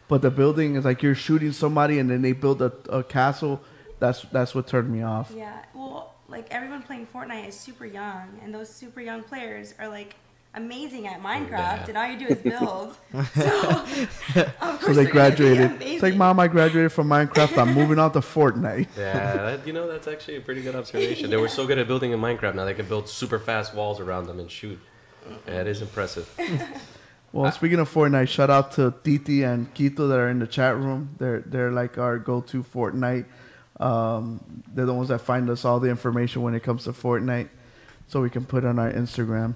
But the building is like you're shooting somebody, and then they build a castle. That's what turned me off. Yeah, well, like everyone playing Fortnite is super young, and those super young players are like amazing at Minecraft, and all you do is build. So they graduated. It's like, Mom, I graduated from Minecraft. I'm moving on to Fortnite. Yeah, that's actually a pretty good observation. They were so good at building in Minecraft. Now they can build super fast walls around them and shoot. Yeah, it is impressive. Well, speaking of Fortnite, shout out to Titi and Quito that are in the chat room. They're like our go-to Fortnite. They're the ones that find us all the information when it comes to Fortnite, so we can put on our Instagram.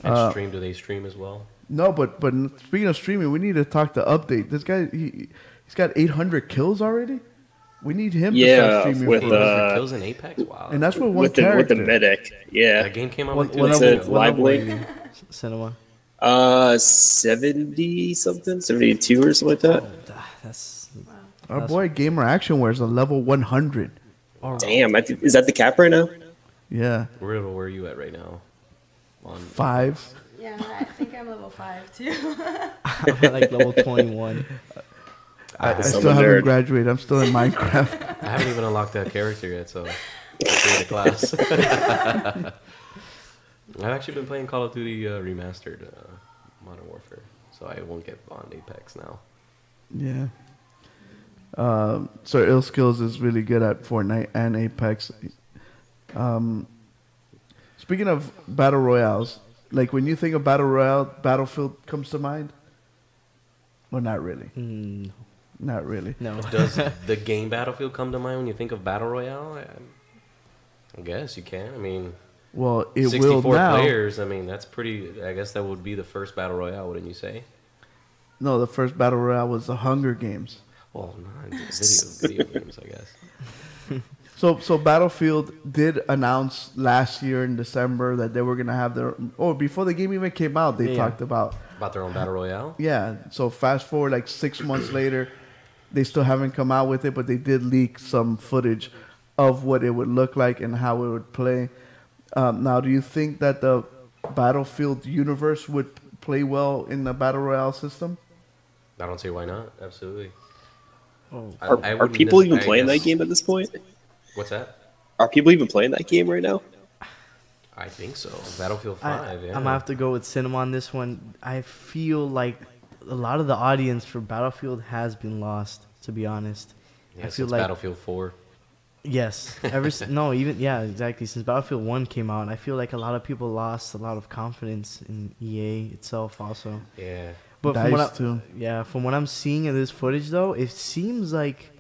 And do they stream as well? No, but speaking of streaming, we need to talk to Update. This guy, he's got 800 kills already. We need him to start streaming with kills in Apex. Wow, and that's with character. With the medic. Yeah, that game came out like 2 days ago. Lively. Cinema. 70 something, 72 or something like that. Our boy Gamer Action wears a level 100. Damn, is that the cap right now? Yeah. Where are you at right now? 5. Yeah, I think I'm level 5 too. I'm at like level 21. I still haven't graduated. I'm still in Minecraft. I haven't even unlocked that character yet, so the class. I've actually been playing Call of Duty Remastered Modern Warfare, so I won't get on Apex now. Yeah. So Ill Skills is really good at Fortnite and Apex. Speaking of battle royales, like when you think of battle royale, Battlefield comes to mind? Well, not really. Mm, Not really. no. Does the game Battlefield come to mind when you think of Battle Royale? I guess you can. I mean, Well, it 64 will now. players, I mean, that's pretty... I guess that would be the first Battle Royale, wouldn't you say? No, the first battle royale was the Hunger Games. Well, not video games, I guess. So Battlefield did announce last year in December that they were gonna have their. Oh, before the game even came out, they Yeah. talked about. About their own Battle Royale? Yeah. So fast forward like 6 months later, they still haven't come out with it, but they did leak some footage of what it would look like and how it would play. Now, do you think that the Battlefield universe would play well in the battle royale system? I don't see why not. Absolutely. Oh. I Are wouldn't people even I playing that guess- game at this point? What's that? Are people even playing that game right now? I think so. Battlefield I, 5, yeah. I'm gonna have to go with Cinema on this one. I feel like a lot of the audience for Battlefield has been lost, to be honest. Yeah, I feel since like Battlefield 4. yes, no, even yeah, exactly. Since Battlefield 1 came out, I feel like a lot of people lost a lot of confidence in EA itself, also. Yeah. But from what DICE too. yeah, from what I'm seeing in this footage, though, it seems like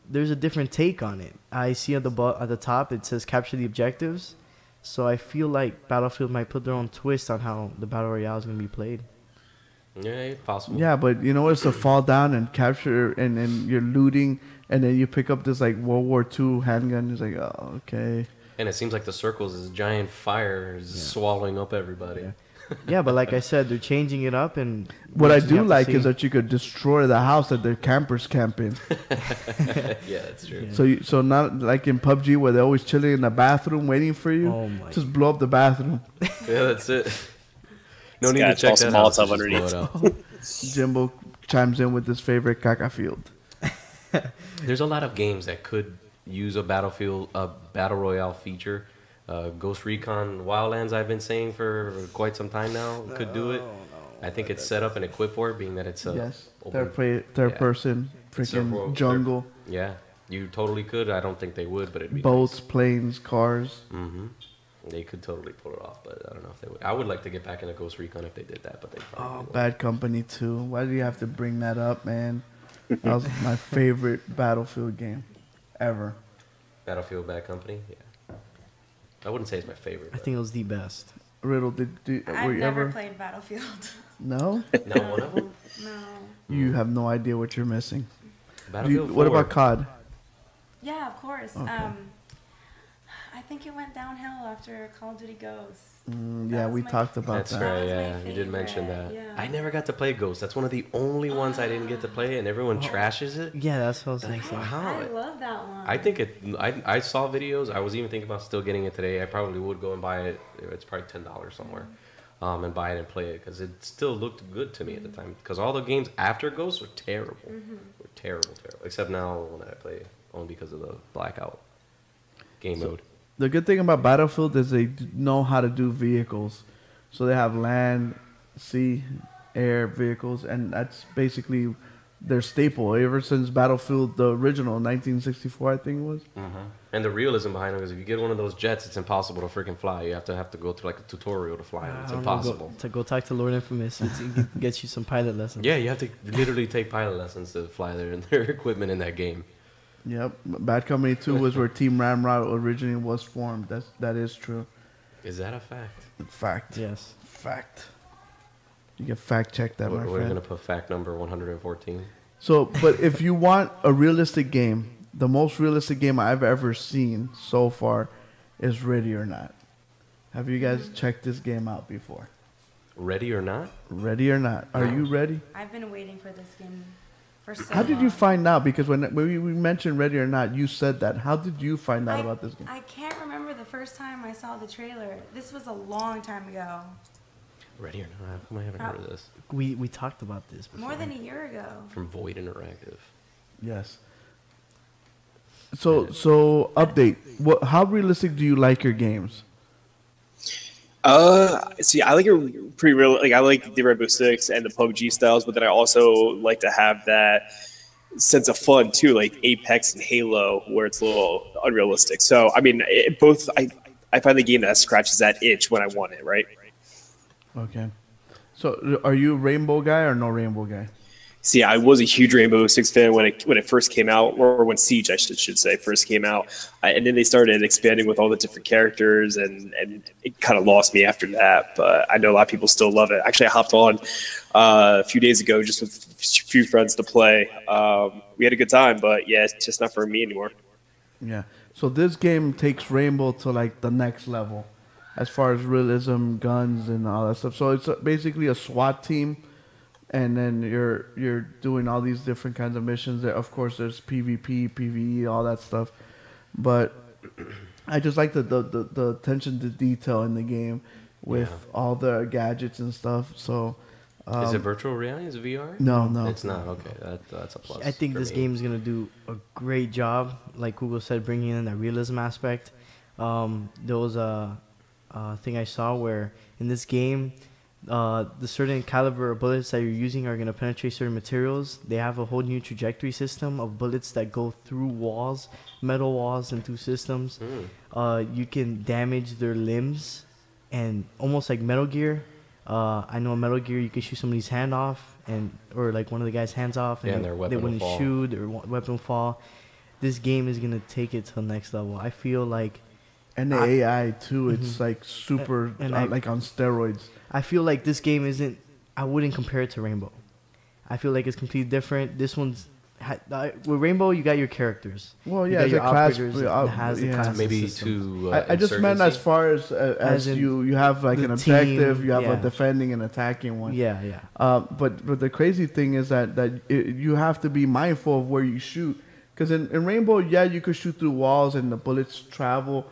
there's a different take on it. I see at the top it says capture the objectives, so I feel like Battlefield might put their own twist on how the battle royale is gonna be played. Yeah, possible. Yeah, but you know it's to fall down and capture, and then you're looting, and then you pick up this like World War II handgun. It's like, oh, okay. And it seems like the circles is giant fire swallowing up everybody. Yeah. Yeah, but like I said, they're changing it up, and What we I just do have to like see. is that you could destroy the house that the campers camp in. Yeah, that's true. Yeah. So not like in PUBG where they're always chilling in the bathroom waiting for you. Oh my. Just blow up the bathroom. Yeah, that's it. No This need guy to check tossed that a house. Molotov Just blow it underneath. up. Jimbo chimes in with his favorite caca field. There's a lot of games that could use a Battlefield, a Battle Royale feature. Ghost Recon Wildlands, I've been saying for quite some time now, could do it. I think it's set up and equipped for it, being that it's a Yes. open- Third yeah. person, It's a freaking jungle, Yeah, you totally could. I don't think they would, but it'd be boats, planes, cars. Mm-hmm. They could totally pull it off, but I don't know if they would. I would like to get back into Ghost Recon if they did that, but they probably Oh, won't. Bad Company 2. Why do you have to bring that up, man? That was my favorite Battlefield game ever. Battlefield Bad Company, yeah. I wouldn't say it's my favorite. I think it was the best. Riddle, I've were you never ever? played Battlefield. No? but not one of them. No. You have no idea what you're missing. Battlefield What 4. about COD? Yeah, of course. Okay. I think it went downhill after Call of Duty Ghosts. Yeah, That was we my- talked about That's that. right, was my yeah. You did mention that. favorite, yeah. I never got to play Ghost. That's one of the only ones I didn't get to play, and everyone trashes it. Yeah, that's what I was Like, thinking. how? I love that one. I think it. I saw videos. I was even thinking about still getting it today. I probably would go and buy it. It's probably $10 somewhere, and buy it and play it because it still looked good to me at the time. Because all the games after Ghost were terrible, were terrible. Except now when I play only because of the blackout game mode. The good thing about Battlefield is they know how to do vehicles. So they have land, sea, air vehicles, and that's basically their staple ever since Battlefield, the original, 1964, I think it was. And the realism behind it is if you get one of those jets, it's impossible to freaking fly. You have to go through like a tutorial to fly them. It's I don't know, impossible. Go talk to Lord Infamous. It gets you some pilot lessons. Yeah, you have to literally take pilot lessons to fly their equipment in that game. Yep. Bad Company 2 was where Team Ramrod originally was formed. That is true. Is that a fact? Fact. Yes. Fact. You can fact check that, my We're friend. going to put fact number 114. So, but if you want a realistic game, the most realistic game I've ever seen so far is Ready or Not. Have you guys checked this game out before? Ready or not? Ready or Not. Are you ready? I've been waiting for this game for so How did you long. find out? Because when we mentioned Ready or Not, you said that. How did you find out about this game? I can't remember the first time I saw the trailer. This was a long time ago. Ready or not? How come I haven't heard of this? We talked about this before. More than a year ago. From Void Interactive. Yes. So update. What? How realistic do you like your games? See, I like it pretty real. Like I like the Rainbow Six and the PUBG styles, but then I also like to have that sense of fun too, like Apex and Halo, where it's a little unrealistic. So I mean, both. I find the game that scratches that itch when I want it, right? Okay. So are you a Rainbow guy or no Rainbow guy? See, I was a huge Rainbow Six fan when it first came out, or when Siege, I should say, first came out, and then they started expanding with all the different characters, and it kind of lost me after that. But I know a lot of people still love it. Actually, I hopped on a few days ago just with a few friends to play. We had a good time, but yeah, it's just not for me anymore. Yeah. So this game takes Rainbow to like the next level, as far as realism, guns, and all that stuff. So it's basically a SWAT team. And then you're doing all these different kinds of missions. Of course, there's PvP, PvE, all that stuff. But I just like the attention to detail in the game with all the gadgets and stuff. So is it virtual reality? Is it VR? No, It's not. Okay, that's a plus. I think this game is gonna do a great job, like Google said, bringing in that realism aspect. There was a thing I saw where in this game, the certain caliber of bullets that you're using are going to penetrate certain materials. They have a whole new trajectory system of bullets that go through walls, metal walls, and through systems. You can damage their limbs, and almost like Metal Gear. I know in Metal Gear you can shoot somebody's hand off, or like one of the guy's hands off, and their weapon they will wouldn't fall. shoot, their weapon will fall. This game is going to take it to the next level. I feel like... And the AI too, it's like super, like on steroids. I feel like this game isn't. I wouldn't compare it to Rainbow. I feel like it's completely different. This one's with Rainbow. You got your characters. Well, You yeah, got it's your a class. operators that has the class Maybe system. to I just meant as far as in you have like an the objective, team, you have a yeah. defending and attacking one. Yeah, yeah. But the crazy thing is that you have to be mindful of where you shoot, because in Rainbow, yeah, you could shoot through walls and the bullets travel,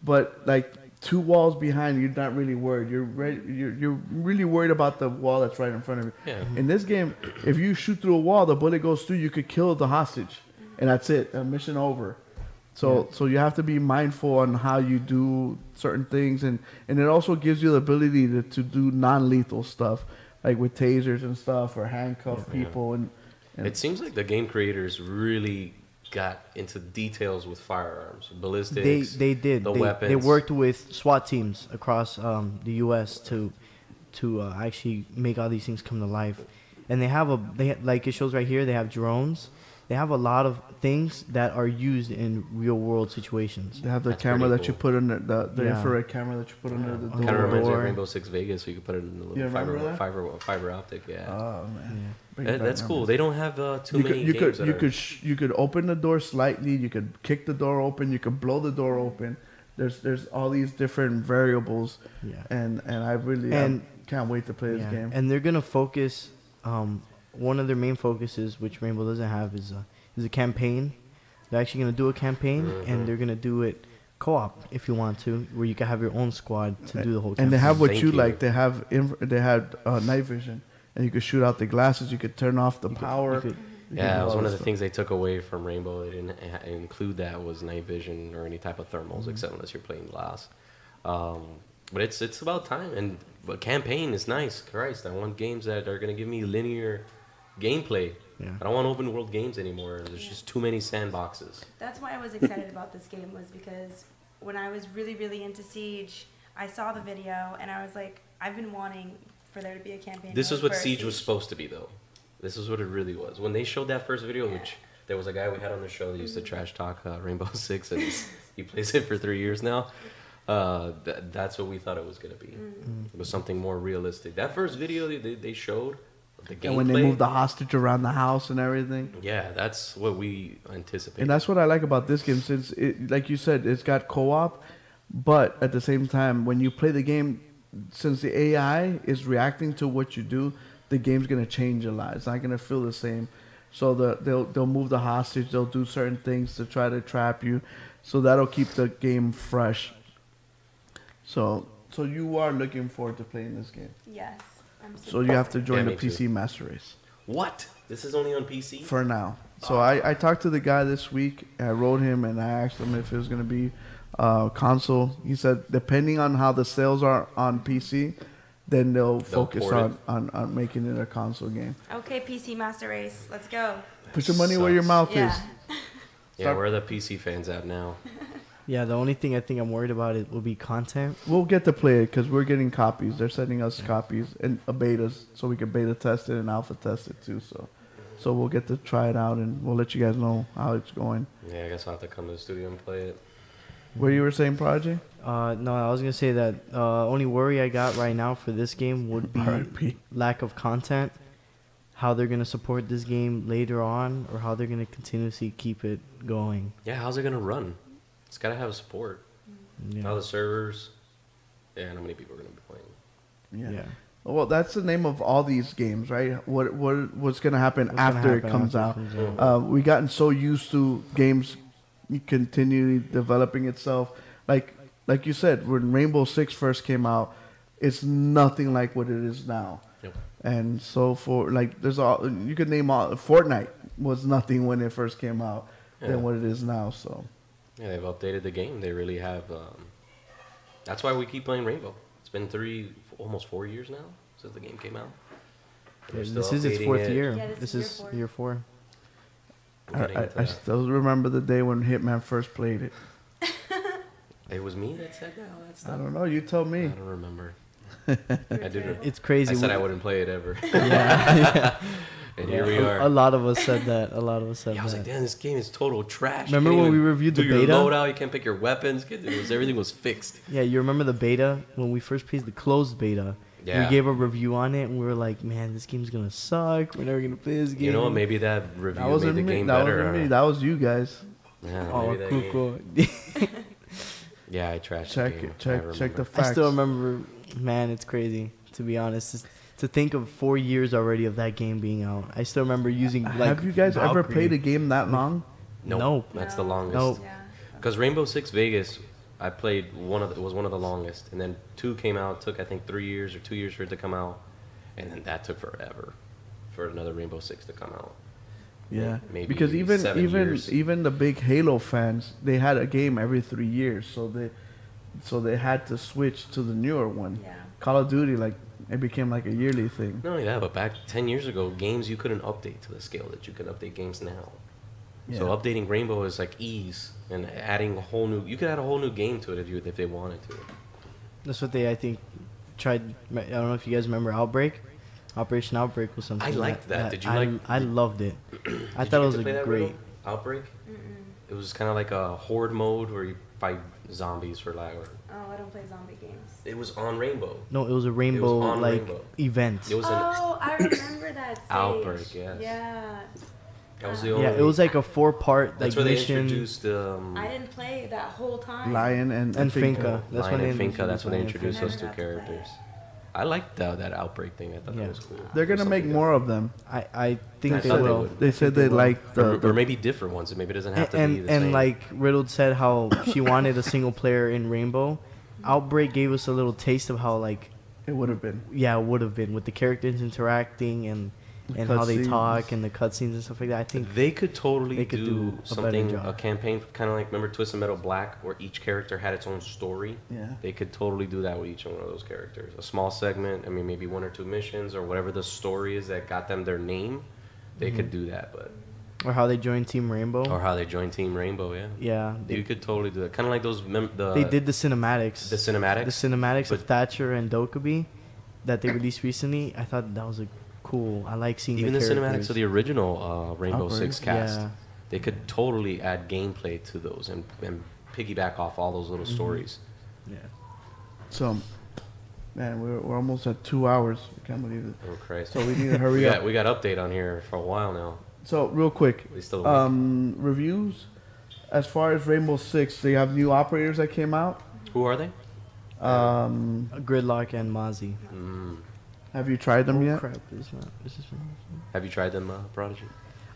but like 2 walls behind, you're not really worried. You're really worried about the wall that's right in front of you. Yeah. In this game, if you shoot through a wall, the bullet goes through, you could kill the hostage, and that's it. Mission over. So you have to be mindful on how you do certain things, and it also gives you the ability to do non-lethal stuff, like with tasers and stuff, or handcuff people. And It seems like the game creators really got into details with firearms, ballistics. They did. The They weapons. worked with SWAT teams across the U.S. to actually make all these things come to life, and like it shows right here. They have drones. They have a lot of things that are used in real world situations. they have the That's camera pretty that you cool. put under the Yeah. infrared camera that you put under the door. Kind of reminds me of Door. Rainbow Six Vegas, so you could put it in the You little remember that? fiber optic. Yeah, Oh man, Bring That- back that's cool. memories. They don't have too You many could games that are. you could open the door slightly. You could kick the door open. You could blow the door open. There's all these different variables, Yeah. and I really can't wait to play this Yeah. game. And they're gonna focus. One of their main focuses, which Rainbow doesn't have, is a campaign. They're actually gonna do a campaign, and they're gonna do it co-op if you want to, where you can have your own squad to do the whole campaign. And they have what Thank you you. like. They had night vision, and you could shoot out the glasses. You could turn off the power. you could- You Yeah, could it do was all one this of the stuff. things they took away from Rainbow. They didn't include that was night vision or any type of thermals, except unless you're playing glass. But it's about time. And but campaign is nice. Christ, I want games that are gonna give me linear gameplay. Yeah. I don't want open world games anymore. There's just too many sandboxes. That's why I was excited about this game, was because when I was really, really into Siege, I saw the video and I was like, I've been wanting for there to be a campaign. This mode is what for Siege was supposed to be, though. This is what it really was. When they showed that first video, which there was a guy we had on the show that used to trash talk Rainbow Six, and he plays it for 3 years now. That's what we thought it was going to be. It was something more realistic. That first video they showed, the gameplay. And when they moved the hostage around the house and everything. Yeah, that's what we anticipated. And that's what I like about this game, since like you said, it's got co-op, but at the same time, when you play the game, since the AI is reacting to what you do, the game's gonna change a lot. It's not gonna feel the same. So they'll move the hostage, they'll do certain things to try to trap you, so that'll keep the game fresh. So you are looking forward to playing this game. Yes. I'm So you have to join Yeah, the me too. PC Master Race. What? This is only on PC? for now. So I talked to the guy this week. I wrote him and I asked him if it was going to be console. He said depending on how the sales are on PC, then they'll focus port on making it a console game. Okay, PC Master Race, let's go. Put your money where your mouth Yeah. is. Yeah, where are the PC fans at now? Yeah, the only thing I think I'm worried about it will be content. We'll get to play it because we're getting copies. They're sending us copies and betas so we can beta test it and alpha test it too. So we'll get to try it out and we'll let you guys know how it's going. Yeah, I guess I'll have to come to the studio and play it. What you were saying, Prodigy? No, I was gonna say that only worry I got right now for this game would be RIP. lack of content. How they're gonna support this game later on, or how they're gonna continuously keep it going. Yeah, how's it gonna run? It's gotta have a support. Yeah. How the servers? Yeah, how many people are gonna be playing? Yeah. Well, that's the name of all these games, right? What's going to happen What's gonna after it happen comes out? after it comes out. We gotten so used to games continually developing itself. Like you said, when Rainbow Six first came out, it's nothing like what it is now. Yep. And so there's all you could name all. Fortnite was nothing when it first came out Yeah. than what it is now. So Yeah, they've updated the game. They really have. That's why we keep playing Rainbow. It's been almost 4 years now since the game came out. They're still This is its updating fourth it. year. Yeah, This this is is year 4. We're getting into I that. still remember the day when Hitman first played it. It was me that said that. All that I stuff. don't know. You tell I me. don't remember. I did. It's crazy. I said I wouldn't play it ever, Yeah. and here we A are. lot of us said that. A lot of us said Yeah, I was that. like, damn, this game is total trash. You Remember can't when even we reviewed the do your beta? loadout? You can't pick your weapons. Everything was fixed. Yeah, you remember the beta when we first played the closed beta? Yeah. We gave a review on it, and we were like, "Man, this game's gonna suck. We're never gonna play this game." You know what? Maybe that review That wasn't made the me. game That better. wasn't me. huh? That was you guys. Yeah, Oh, maybe that cool, game- cool. Yeah, I trashed Check the game. it. Check the remember. facts. I still remember. Man, it's crazy. To be honest, to think of 4 years already of that game being out. I still remember using like. Have you guys ever Valkyrie. played a game that long? Nope. That's No. the longest. Nope. Yeah. Because Rainbow Six Vegas, I played it was one of the longest, and then 2 came out. Took I think 3 years or 2 years for it to come out, and then that took forever for another Rainbow Six to come out. Yeah, Maybe because 7 years. even the big Halo fans, they had a game every 3 years, so they had to switch to the newer one. Yeah. Call of Duty, like it became like a yearly thing. Not only that, but back 10 years ago, games you couldn't update to the scale that you can update games now. So Yeah. updating Rainbow is like ease and adding a whole new. You could add a whole new game to it if they wanted to. That's what they, I think, tried. I don't know if you guys remember Outbreak. Operation Outbreak was something. I liked that. Did you I, like? I loved it. I Did thought you it was get to play a that, great. Riddle? Outbreak. It was kind of like a horde mode where you fight zombies for like. Oh, I don't play zombie games. It was on Rainbow. No, it was a rainbow on like Rainbow. event. It was an. Oh, I remember that stage. Outbreak, yes. Yeah. That was the only. Yeah, it was like a 4-part That's like where they mission. introduced. I didn't play that whole time. Lion and And Finka. Finka. That's Lion when and they Finka. That's when they introduced introduced Lion those and two Finka. characters. I liked that Outbreak thing. I thought Yeah. that was cool. They're gonna make more of them. I think I they thought they will. would. They said they will. like Or the maybe different ones. Maybe it doesn't have to be And the same. like Riddle said how she wanted a single player in Rainbow. Outbreak gave us a little taste of how like it would have been. yeah it would have been with the characters interacting and how they cutscenes. talk and the cutscenes and stuff like that. I think they could totally they could do a better something, job. a campaign, kind of like, remember Twisted Metal Black, where each character had its own story? Yeah. They could totally do that with each one of those characters. A small segment, I mean, maybe 1 or 2 missions, or whatever the story is that got them their name, they Mm-hmm. could do that, but... or how they joined Team Rainbow. Or how they joined Team Rainbow, yeah. Yeah, You could totally do that. Kind of like those... they did the cinematics. The cinematics? The cinematics of But- Thatcher and Dokkaebi that they released recently. I thought that was a cool. I like seeing Even the the cinematics characters. of the original Rainbow Outbreak. Six cast. Yeah. They could totally add gameplay to those and piggyback off all those little stories. Yeah. So, man, we're almost at 2 hours. I can't believe it. Oh, Christ. So we need to hurry up. We got update on here for a while now. So real quick, We still a week. reviews. As far as Rainbow Six, they have new operators that came out. Who are they? Gridlock and Mozzie. Have you tried them Oh yet? crap! Is this Have you tried them, Prodigy?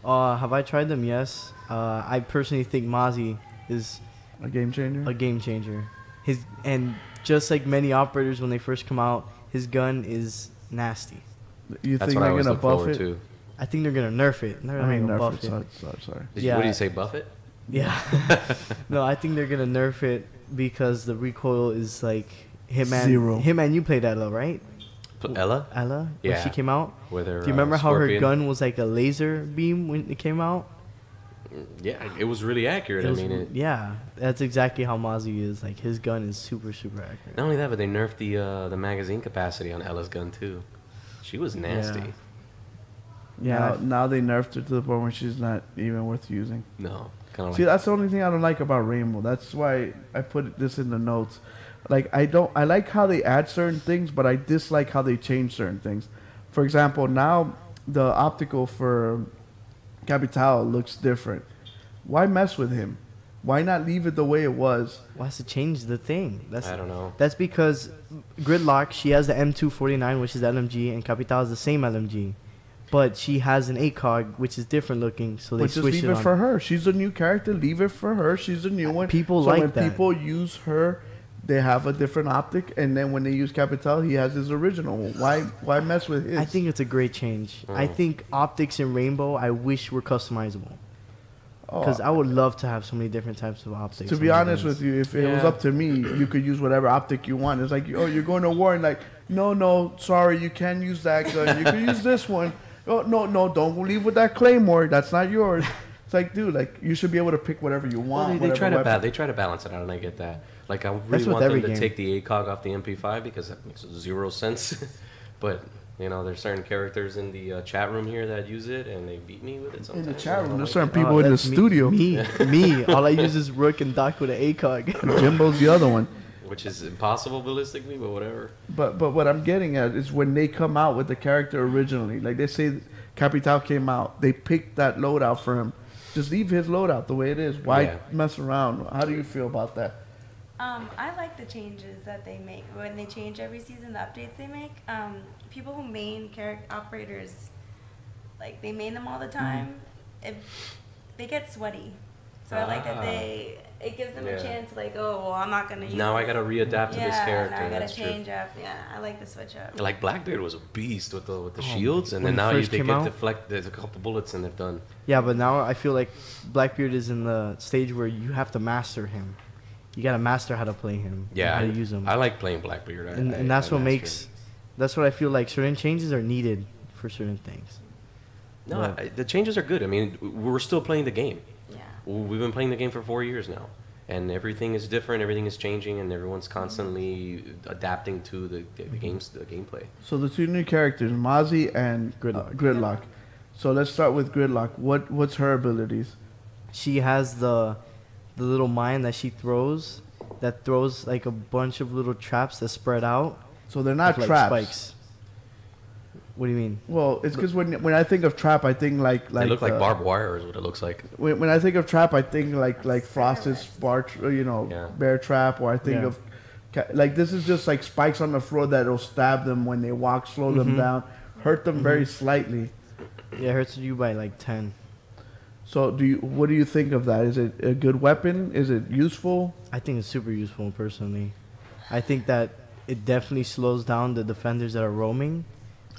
Have I tried them? Yes. I personally think Mozzie is A game changer. a game changer. And just like many operators when they first come out, his gun is nasty. You That's think what I they're always gonna look buff forward it? to. I think they're gonna nerf it. They're I mean, gonna nerf buff it. it. Sorry. Yeah. What do you say, buff it? Yeah. No, I think they're gonna nerf it because the recoil is like Hitman. Zero. Hitman, you played Ella, right? Ella? Ella, when Yeah. she came out. With her, Do you remember how her scorpion? gun was like a laser beam when it came out? Yeah, it was really accurate. It was- I mean, yeah, that's exactly how Mozzie is. Like his gun is super accurate. not only that, but they nerfed the magazine capacity on Ella's gun too. She was nasty. Yeah. Now they nerfed her to the point where she's not even worth using. No, kind of See, like that's the only thing I don't like about Rainbow. That's why I put this in the notes. Like I like how they add certain things, but I dislike how they change certain things. For example, now the optical for Capital looks different. Why mess with him? Why not leave it the way it was? Why has to change the thing? I don't know. That's because Gridlock, she has the M249, which is the LMG, and Capital is the same LMG. But she has an ACOG, which is different looking, so they But just switch leave it it on. for her. She's a new character. Leave it for her. She's a new one. People so like when that. people use her, they have a different optic, and then when they use Capital, he has his original. Why mess with his? I think it's a great change. I think optics in Rainbow, I wish were customizable. Because I would love to have so many different types of optics. To be honest with you, if it was Yeah. up to me, you could use whatever optic you want. It's like, oh, you're going to war, and like, no, sorry, you can't use that gun. You can use this one. Oh, no, don't leave with that claymore. That's not yours. It's like, dude, like you should be able to pick whatever you Well, want. they try to weapon. they try to balance it out, and I get that. Like I That's really with want them every to game. take the ACOG off the MP5 because that makes zero sense. But you know, there's certain characters in the chat room here that use it, and they beat me with it In sometimes. the chat I room, don't there's like certain it. people in the That's studio. Me. All I use is Rook and Doc with an ACOG. Jimbo's the other one. Which is impossible ballistically, but whatever. But what I'm getting at is when they come out with the character originally, like they say Capital came out, they picked that loadout for him. Just leave his loadout the way it is. Why Yeah. mess around? How do you feel about that? I like the changes that they make when they change every season. The updates they make. People who main character operators, like they main them all the time. If they get sweaty, so I like that it gives them Yeah. a chance. Like, oh, well, I'm not gonna use. Now I this. gotta readapt to this character. Now I gotta That's true. change up. Yeah, I like the switch up. Like Blackbeard was a beast with the shields, and when then he now first they came get out? deflect. There's a couple bullets, and they're done. Yeah, but now I feel like Blackbeard is in the stage where you have to master him. You gotta master how to play him. and Yeah, how to use him. I like playing Blackbeard. And that's what mastered makes. it. That's what I feel like certain changes are needed for certain things. No, Yeah. the changes are good. I mean, we're still playing the game. Yeah. We've been playing the game for 4 years now, and everything is different. Everything is changing, and everyone's constantly adapting to the gameplay. So the two new characters, Mozzie and Gridlock. So let's start with Gridlock. What's her abilities? She has the little mine that she throws, that throws like a bunch of little traps that spread out. So they're not with, like, traps. spikes. What do you mean? Well, it's because when I think of trap, I think like They look like barbed wire, is what it looks like. When I think of trap, I think like Frosted's Yeah. bear trap, or I think Yeah. of like this is just like spikes on the floor that'll stab them when they walk, slow them down, hurt them very slightly. Yeah, it hurts you by like 10. So what do you think of that? Is it a good weapon? Is it useful? I think it's super useful personally. I think that it definitely slows down the defenders that are roaming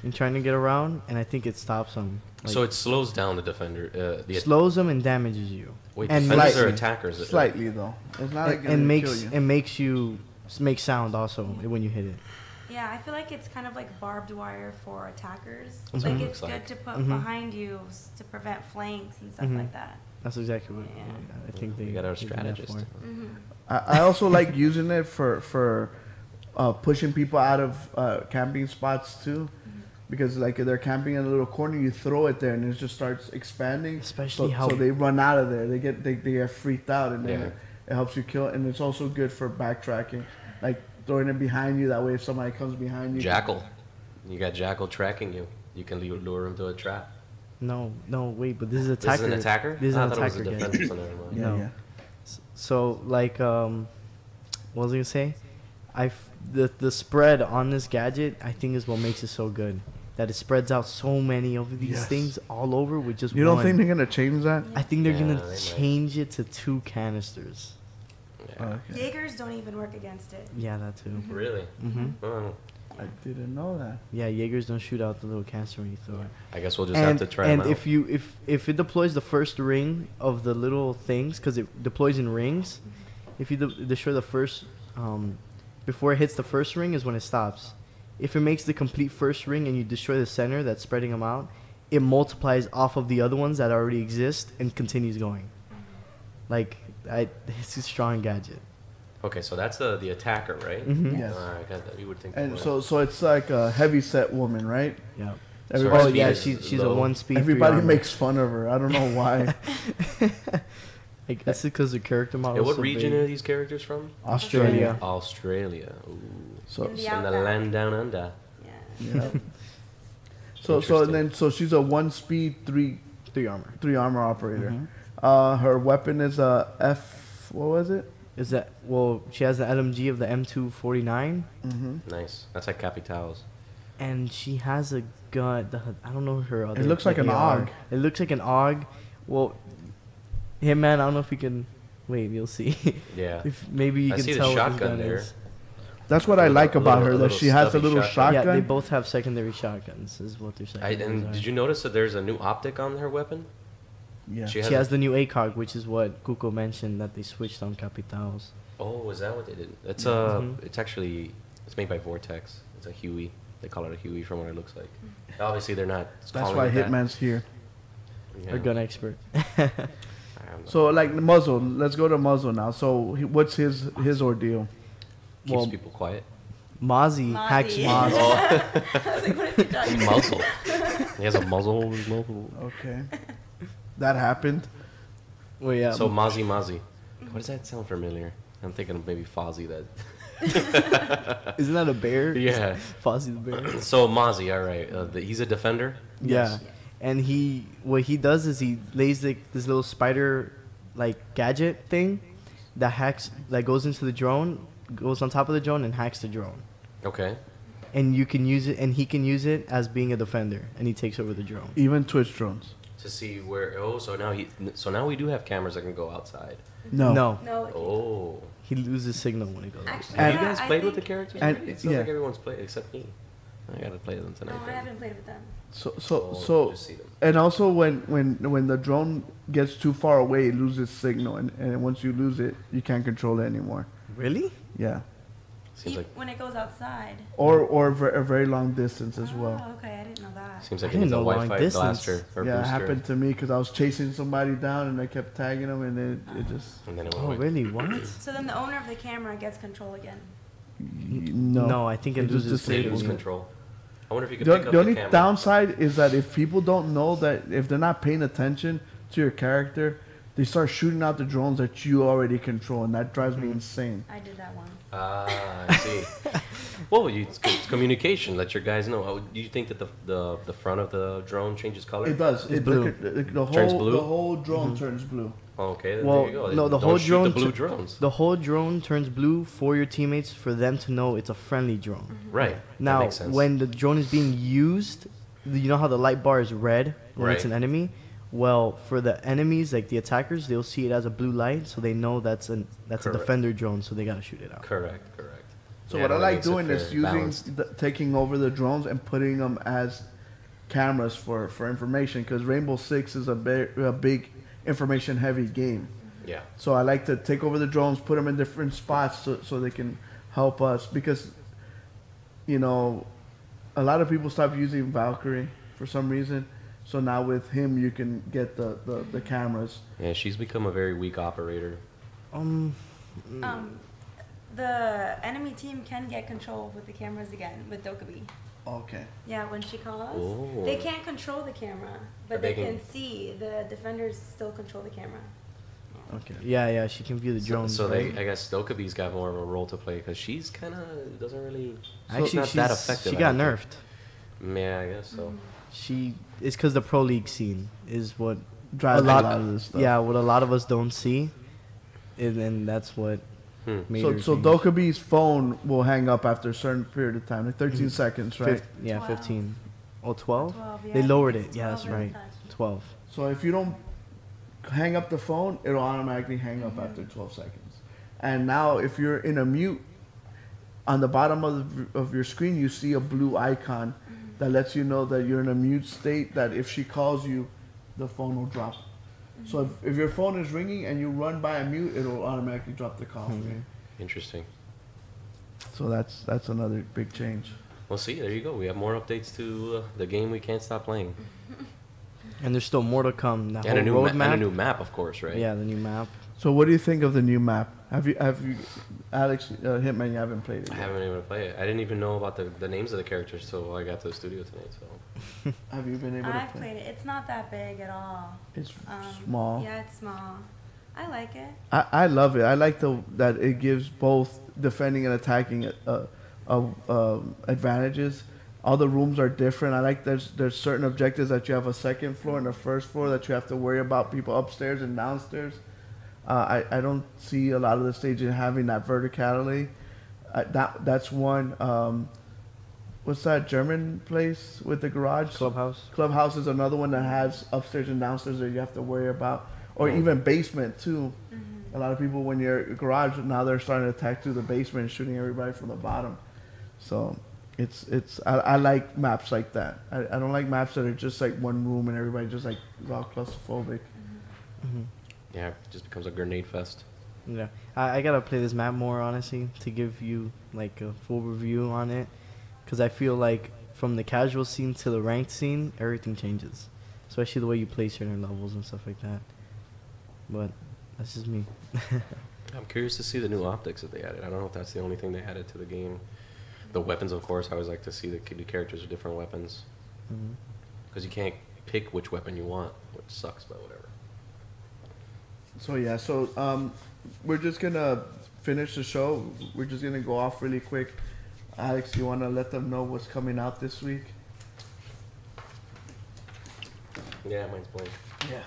and trying to get around, and I think it stops them. Like, So it slows down the defender. slows them and damages you. Wait, and defenders slightly. are attackers. Slightly though. It's not like and gonna kill makes you. you make sound also when you hit it. Yeah, I feel like it's kind of like barbed wire for attackers. Mhm. Like it's Looks like. good to put Mhm. behind you to prevent flanks and stuff Mhm. like that. That's exactly what Yeah. I think they We got our they do that strategist. for. I also like using it for pushing people out of camping spots too. Because like if they're camping in a little corner, you throw it there and it just starts expanding. Especially so, how- so they run out of there. They get freaked out, and then Yeah. it helps you kill. And it's also good for backtracking, like throwing it behind you. That way, if somebody comes behind you, Jackal. You got Jackal tracking you. You can lure him to a trap. No, wait, but this is This attacker. is an attacker? This is I an thought it was attacker. a guy. defender, so never mind. Yeah, No. yeah. So like what was I gonna say? The spread on this gadget I think is what makes it so good. That it spreads out so many of these Yes. things all over with just You don't one. think they're gonna change that? I think they're Yeah, gonna they might. change it to 2 canisters. Yeah. Okay. Jaegers don't even work against it. Yeah, that too. Really? Mhm. Oh. I didn't know that. Yeah, Jaegers don't shoot out the little canister when you throw it. I guess we'll just have to try them out. if it deploys the first ring of the little things, because it deploys in rings, if you destroy the first, before it hits the first ring is when it stops. If it makes the complete first ring and you destroy the center that's spreading them out, it multiplies off of the other ones that already exist and continues going. Like, it's a strong gadget. Okay, so that's the attacker, right? Mm-hmm. Yes. I got that. You would think. And so it's like a heavy set woman, right? Yeah. Everybody, Oh yeah, speed is she's a low. 1-speed. everybody 3 armor. makes fun of her. I don't know why. I guess it's because the character model. Yeah, what so region big. are these characters from? Australia. Australia. Ooh. So In the In the outback. land down under. Yeah. yeah. So she's a 1-speed 3 3 armor. armor operator. Mm-hmm. Her weapon is a F. What was it? Is that she has the LMG of the M249, Mm-hmm. Nice. That's like Capitals. and she has a gun. I don't know her other. It looks like an AR. AUG. It looks like an AUG. Well, hey man, I don't know if we can. Wait, you'll see. Yeah. If maybe you I can see the tell what this shotgun gun there. is. That's what I like about her. That little she has a stubby little shotgun. Yeah, shotgun. they both have secondary shotguns. Is what they're saying. And did you notice that there's a new optic on her weapon? Yeah. She She has the new ACOG, which is what Kuko mentioned that they switched on Capitals. Oh, is that what they did? It's Mhm. it's actually it's made by Vortex. It's a Huey. They call it a Huey from what it looks like. Obviously, they're not. That's calling why it that. Hitman's here. Yeah. Our gun expert. I don't know. So like the muzzle. Let's go to muzzle now. So what's his ordeal? Keeps well, people quiet. Mozzie hacks Mozzie. Mozzie. I was like, what is he talking about? Muzzle. He has a muzzle. Muzzle. Okay. That happened. Well, yeah. So Mozzie. What does that sound familiar? I'm thinking of maybe Fozzie. That. Isn't that a bear? Yeah. Fozzie the bear. So Mozzie, all right. He's a defender. Yeah. And what he does is he lays this little spider like gadget thing that goes into the drone, goes on top of the drone and hacks the drone. Okay. And you can use it, and he can use it as being a defender, and he takes over the drone. Even Twitch drones. To see where. Oh, so now we do have cameras that can go outside. No. No, No. Oh. he loses signal when it goes. Actually, Have And- you guys I played with the think- characters? and- already? It sounds yeah. like everyone's played except me. I gotta play them No, tonight. I then. haven't played with them. So Just see them. and also when the drone gets too far away, it loses signal, and once you lose it, you can't control it anymore. Really? Yeah. Seems like When it goes outside. Or a very long distance as well. Oh, okay. I didn't know that. seems like I it needs a didn't know long Wi-Fi distance. blaster or Yeah, it booster. happened to me because I was chasing somebody down and I kept tagging them, and it just And then it went Oh, away. really? What? So then the owner of the camera gets control again. no. No, I think it It just loses They disables lose it. signal. control. I wonder if you could The, pick up the only camera. downside is that if people don't know that if they're not paying attention to your character, they start shooting out the drones that you already control, and that drives me insane. I did that once. Ah, I see. Well, it's communication. Let your guys know. Oh, do you think that the front of the drone changes color? It does. It's blue. The Turns whole blue? the whole drone turns blue. Oh, okay, then Well, there you go. no, the Don't whole shoot drone the blue tu- drones. The whole drone turns blue for your teammates for them to know it's a friendly drone. Right. that Now, makes sense. when the drone is being used, you know how the light bar is red when it's Right. an enemy? Well, for the enemies, like the attackers, they'll see it as a blue light, so they know that's a Correct. defender drone, so they gotta shoot it out. Correct. So Yeah, what I that like makes it doing is fair, using balanced. taking over the drones and putting them as cameras for information, because Rainbow Six is a big information heavy game. Yeah. So I like to take over the drones, put them in different spots so they can help us, because you know a lot of people stopped using Valkyrie for some reason. So now with him you can get the cameras. Yeah, she's become a very weak operator. The enemy team can get control with the cameras again with Dokkaebi. Okay. Yeah, when she calls, Oh. they can't control the camera, but But they they can can- see the defenders still control the camera. Okay. Yeah, she can view the drones. So right? I guess Dokkaebi's got more of a role to play because she's kind of doesn't really. Actually, not that effective. she I got don't think. nerfed. Yeah, I guess so. It's because the pro league scene is what Drives a lot of this stuff. Yeah, what a lot of us don't see, and that's what made her So change. Dokkaebi's phone will hang up after a certain period of time, like 13 seconds, right? 12. 15. Oh, 12? 12, yeah, They I think lowered it's it. Yeah, that's 12 right. every time. 12. So if you don't hang up the phone, it'll automatically hang up after 12 seconds. And now if you're in a mute, on the bottom of your screen, you see a blue icon that lets you know that you're in a mute state, that if she calls you, the phone will drop. So if your phone is ringing and you run by a mute, it'll automatically drop the call for you. Interesting. So that's another big change. Well, see, there you go. We have more updates to the game we can't stop playing. And there's still more to come. The And a, whole new roadmap. and a new map, of course, right? Yeah, the new map. So what do you think of the new map? Have you Alex Hitman? You haven't played it I yet. haven't been able to play it. I didn't even know about the names of the characters till I got to the studio tonight. So Have you been able to I've play? played it. It's not that big at all. It's small. Yeah, it's small. I like it. I love it. I like that it gives both defending and attacking advantages. All the rooms are different. I like there's certain objectives that you have a second floor and a first floor that you have to worry about people upstairs and downstairs. I don't see a lot of the stages having that verticality. That's one. What's that German place with the garage? Clubhouse. Clubhouse is another one that has upstairs and downstairs that you have to worry about, or even basement too. A lot of people, when you're garage, now they're starting to attack through the basement and shooting everybody from the bottom. So I like maps like that. I don't like maps that are just like one room and everybody just like is all claustrophobic. yeah, it just becomes a grenade fest. Yeah, I gotta play this map more, honestly, to give you like a full review on it, because I feel like from the casual scene to the ranked scene, everything changes, especially the way you play certain levels and stuff like that. But that's just me. I'm curious to see the new optics that they added. I don't know if that's the only thing they added to the game. The weapons, of course, I always like to see the characters with different weapons. Because you can't pick which weapon you want, which sucks, but whatever. So yeah, we're just gonna finish the show. We're just gonna go off really quick. Alex, you wanna let them know what's coming out this week? Yeah, mine's blank. Yeah.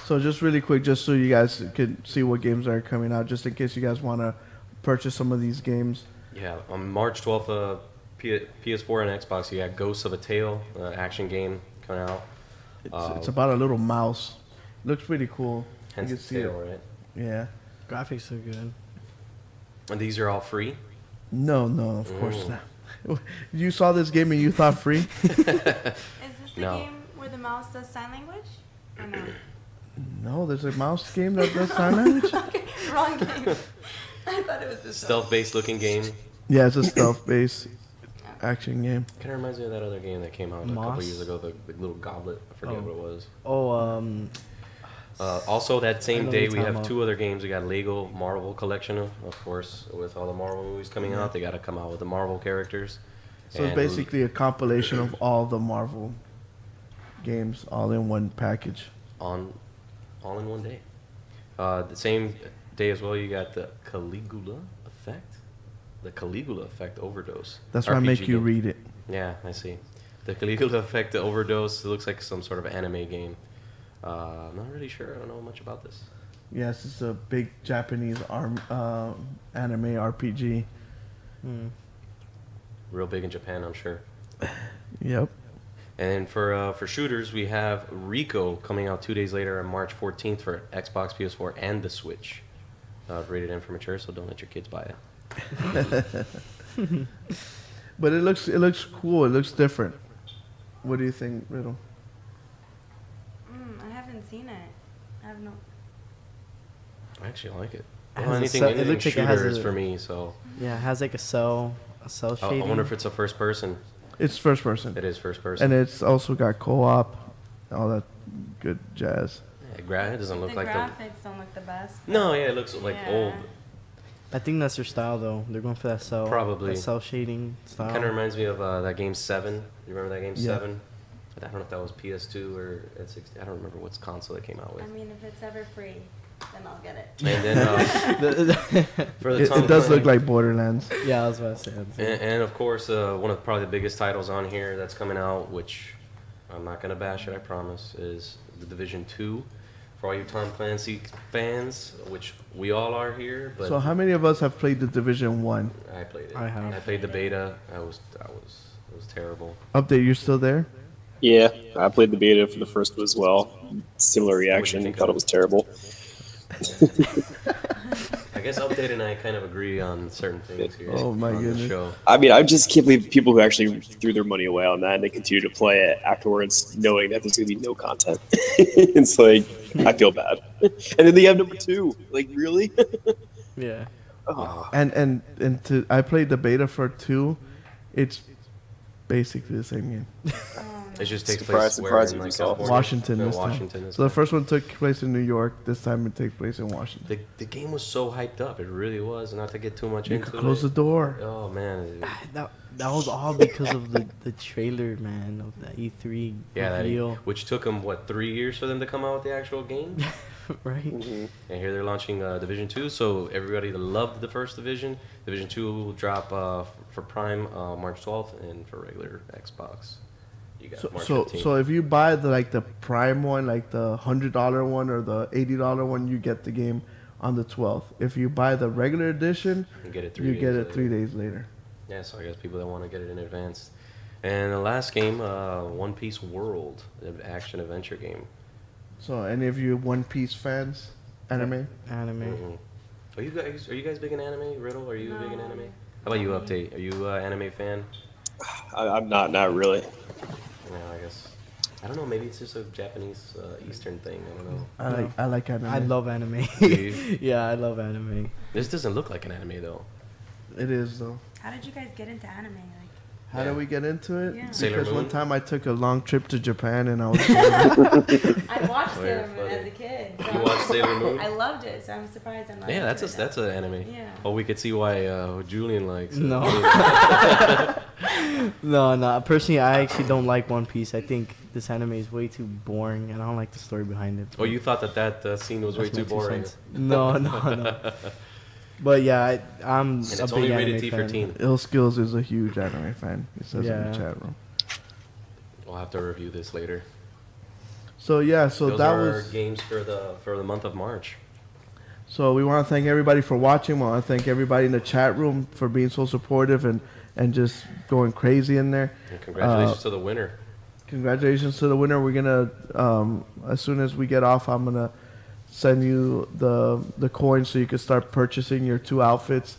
So just really quick, just so you guys can see what games are coming out, just in case you guys wanna purchase some of these games. Yeah, on March 12th, PS4 and Xbox, you got Ghosts of a Tale, action game coming out. It's about a little mouse. Looks pretty cool. Hence you the can see tail, it. right? Yeah. Graphics are good. And these are all free? No, of course not. You saw this game and you thought free? Is this the No. game where the mouse does sign language? Or no? No, there's a mouse game that does sign language. Okay, wrong game. I thought it was this. Stealth-based looking game. Yeah, it's a stealth-based action game. Kind of reminds me of that other game that came out a couple Moss? years ago, the little goblet. I forget what it was. Oh, Also, that I same know day, what we you're have talking two other games. We got Lego Marvel Collection, of course, with all the Marvel movies coming out. They got to come out with the Marvel characters. So it's basically a compilation of all the Marvel games, all in one package. all in one day. The same day as well, you got the Caligula Effect. The Caligula Effect Overdose. That's why I make you game. read it. Yeah, I see. The Caligula Effect Overdose. It looks like some sort of anime game. I'm not really sure. I don't know much about this. Yes, it's a big Japanese anime RPG. Real big in Japan, I'm sure. Yep. And for shooters, we have Rico coming out 2 days later on March 14th for Xbox, PS4, and the Switch. Rated M for mature, so don't let your kids buy it. But it looks cool. It looks different. What do you think, Riddle? I haven't seen it. I have no. I actually like it. It Well, has a anything, cell- it anything looks like it has shooter is a- for me, so yeah, it has like a cell I shading. wonder if it's a first person. It's first person. It is first person. And it's also got co-op, all that good jazz. Yeah, it doesn't look The like graphics don't look the best. No, yeah, it looks like Yeah. old. I think that's their style, though. They're going for that cell. Probably. That cell shading style. Kind of reminds me of that game 7. You remember that game Yeah. 7? I don't know if that was PS2 or N60. I don't remember what's console it came out with. I mean, if it's ever free, then I'll get it. And then for the Tom It does look Clancy- like Borderlands. Yeah, I was about to say that. And of course, one of probably the biggest titles on here that's coming out, which I'm not gonna bash it, I promise, is The Division 2. For all you Tom Clancy fans, which we all are here, but So how many of us have played the Division 1? I played it. I have. I played the beta. It was terrible. Update, you're still there? Yeah, I played the beta for the first one as well. Similar reaction. think Thought of it was terrible. I guess Update and I kind of agree on certain things here. Oh, my on the goodness. show. I mean, I just can't believe people who actually threw their money away on that and they continue to play it afterwards, knowing that there's going to be no content. It's like, I feel bad. And then they have number 2. Like, really? Yeah. Oh. I played the beta for 2. It's basically the same game. It just takes Surprise, place where surprise in with like yourself. California? Washington No, this time. Washington this So the time. first one took place in New York. This time it takes place in Washington. The game was so hyped up. It really was. Not to get too much You into could close the it. door. Oh man. That was all because of the trailer, man, of the E3 Yeah, reveal. which took them what 3 years for them to come out with the actual game. Right? Mm-hmm. And here they're launching Division 2. So everybody that loved the first Division, Division 2 will drop for Prime March 12th, and for regular Xbox, you got March 15th. So if you buy the Prime one, like the $100 one or the $80 one, you get the game on the 12th. If you buy the regular edition, You get it you get it 3 later. days later. Yeah, so I guess people that want to get it in advance. And the last game, One Piece World, an action adventure game. So any of you One Piece fans, anime? Anime. Mhm. Are you guys big in anime? Riddle, are you big in No. anime? How about you, Update? Are you anime fan? I'm not really. Yeah, I guess. I don't know. Maybe it's just a Japanese Eastern thing. I don't know. I like anime. I love anime. Do you? Yeah, I love anime. This doesn't look like an anime though. It is though. How did you guys get into anime? Like, How Yeah. did we get into it? Yeah. Sailor Because one Moon? time I took a long trip to Japan and I was I watched Oh, you're Sailor Moon funny. as a kid. You watched Sailor Moon? I loved it, so I'm surprised I'm not. Yeah, into it that's now. an anime. Yeah. Oh, we could see why Julian likes. it. No. No. Personally, I actually don't like One Piece. I think this anime is way too boring, and I don't like the story behind it. Oh, you thought that scene was way That's too my 2 boring. cents. No. But yeah, I'm And a it's big only anime rated T for fan. teen. Ill Skills is a huge anime fan. He says in Yeah. the chat room. We'll have to review this later. So yeah, so Those that are our was. games for the month of March. So we want to thank everybody for watching. We want to thank everybody in the chat room for being so supportive and just going crazy in there. And congratulations to the winner. Congratulations to the winner. We're gonna as soon as we get off, I'm gonna send you the coins so you can start purchasing your 2 outfits.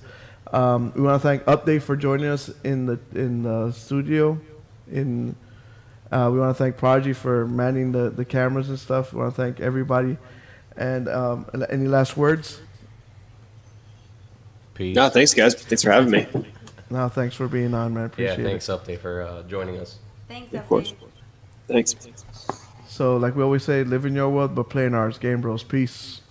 We want to thank Update for joining us in the studio. We want to thank Prodigy for manning the cameras and stuff. We want to thank everybody. And any last words? Peace. No, thanks, guys. Thanks for having me. No, thanks for being on, man. Yeah, Appreciate thanks Update for joining us. Thanks, Of course. Update. Thanks. it. So, like we always say, live in your world, but play in ours. Game Bros. Peace.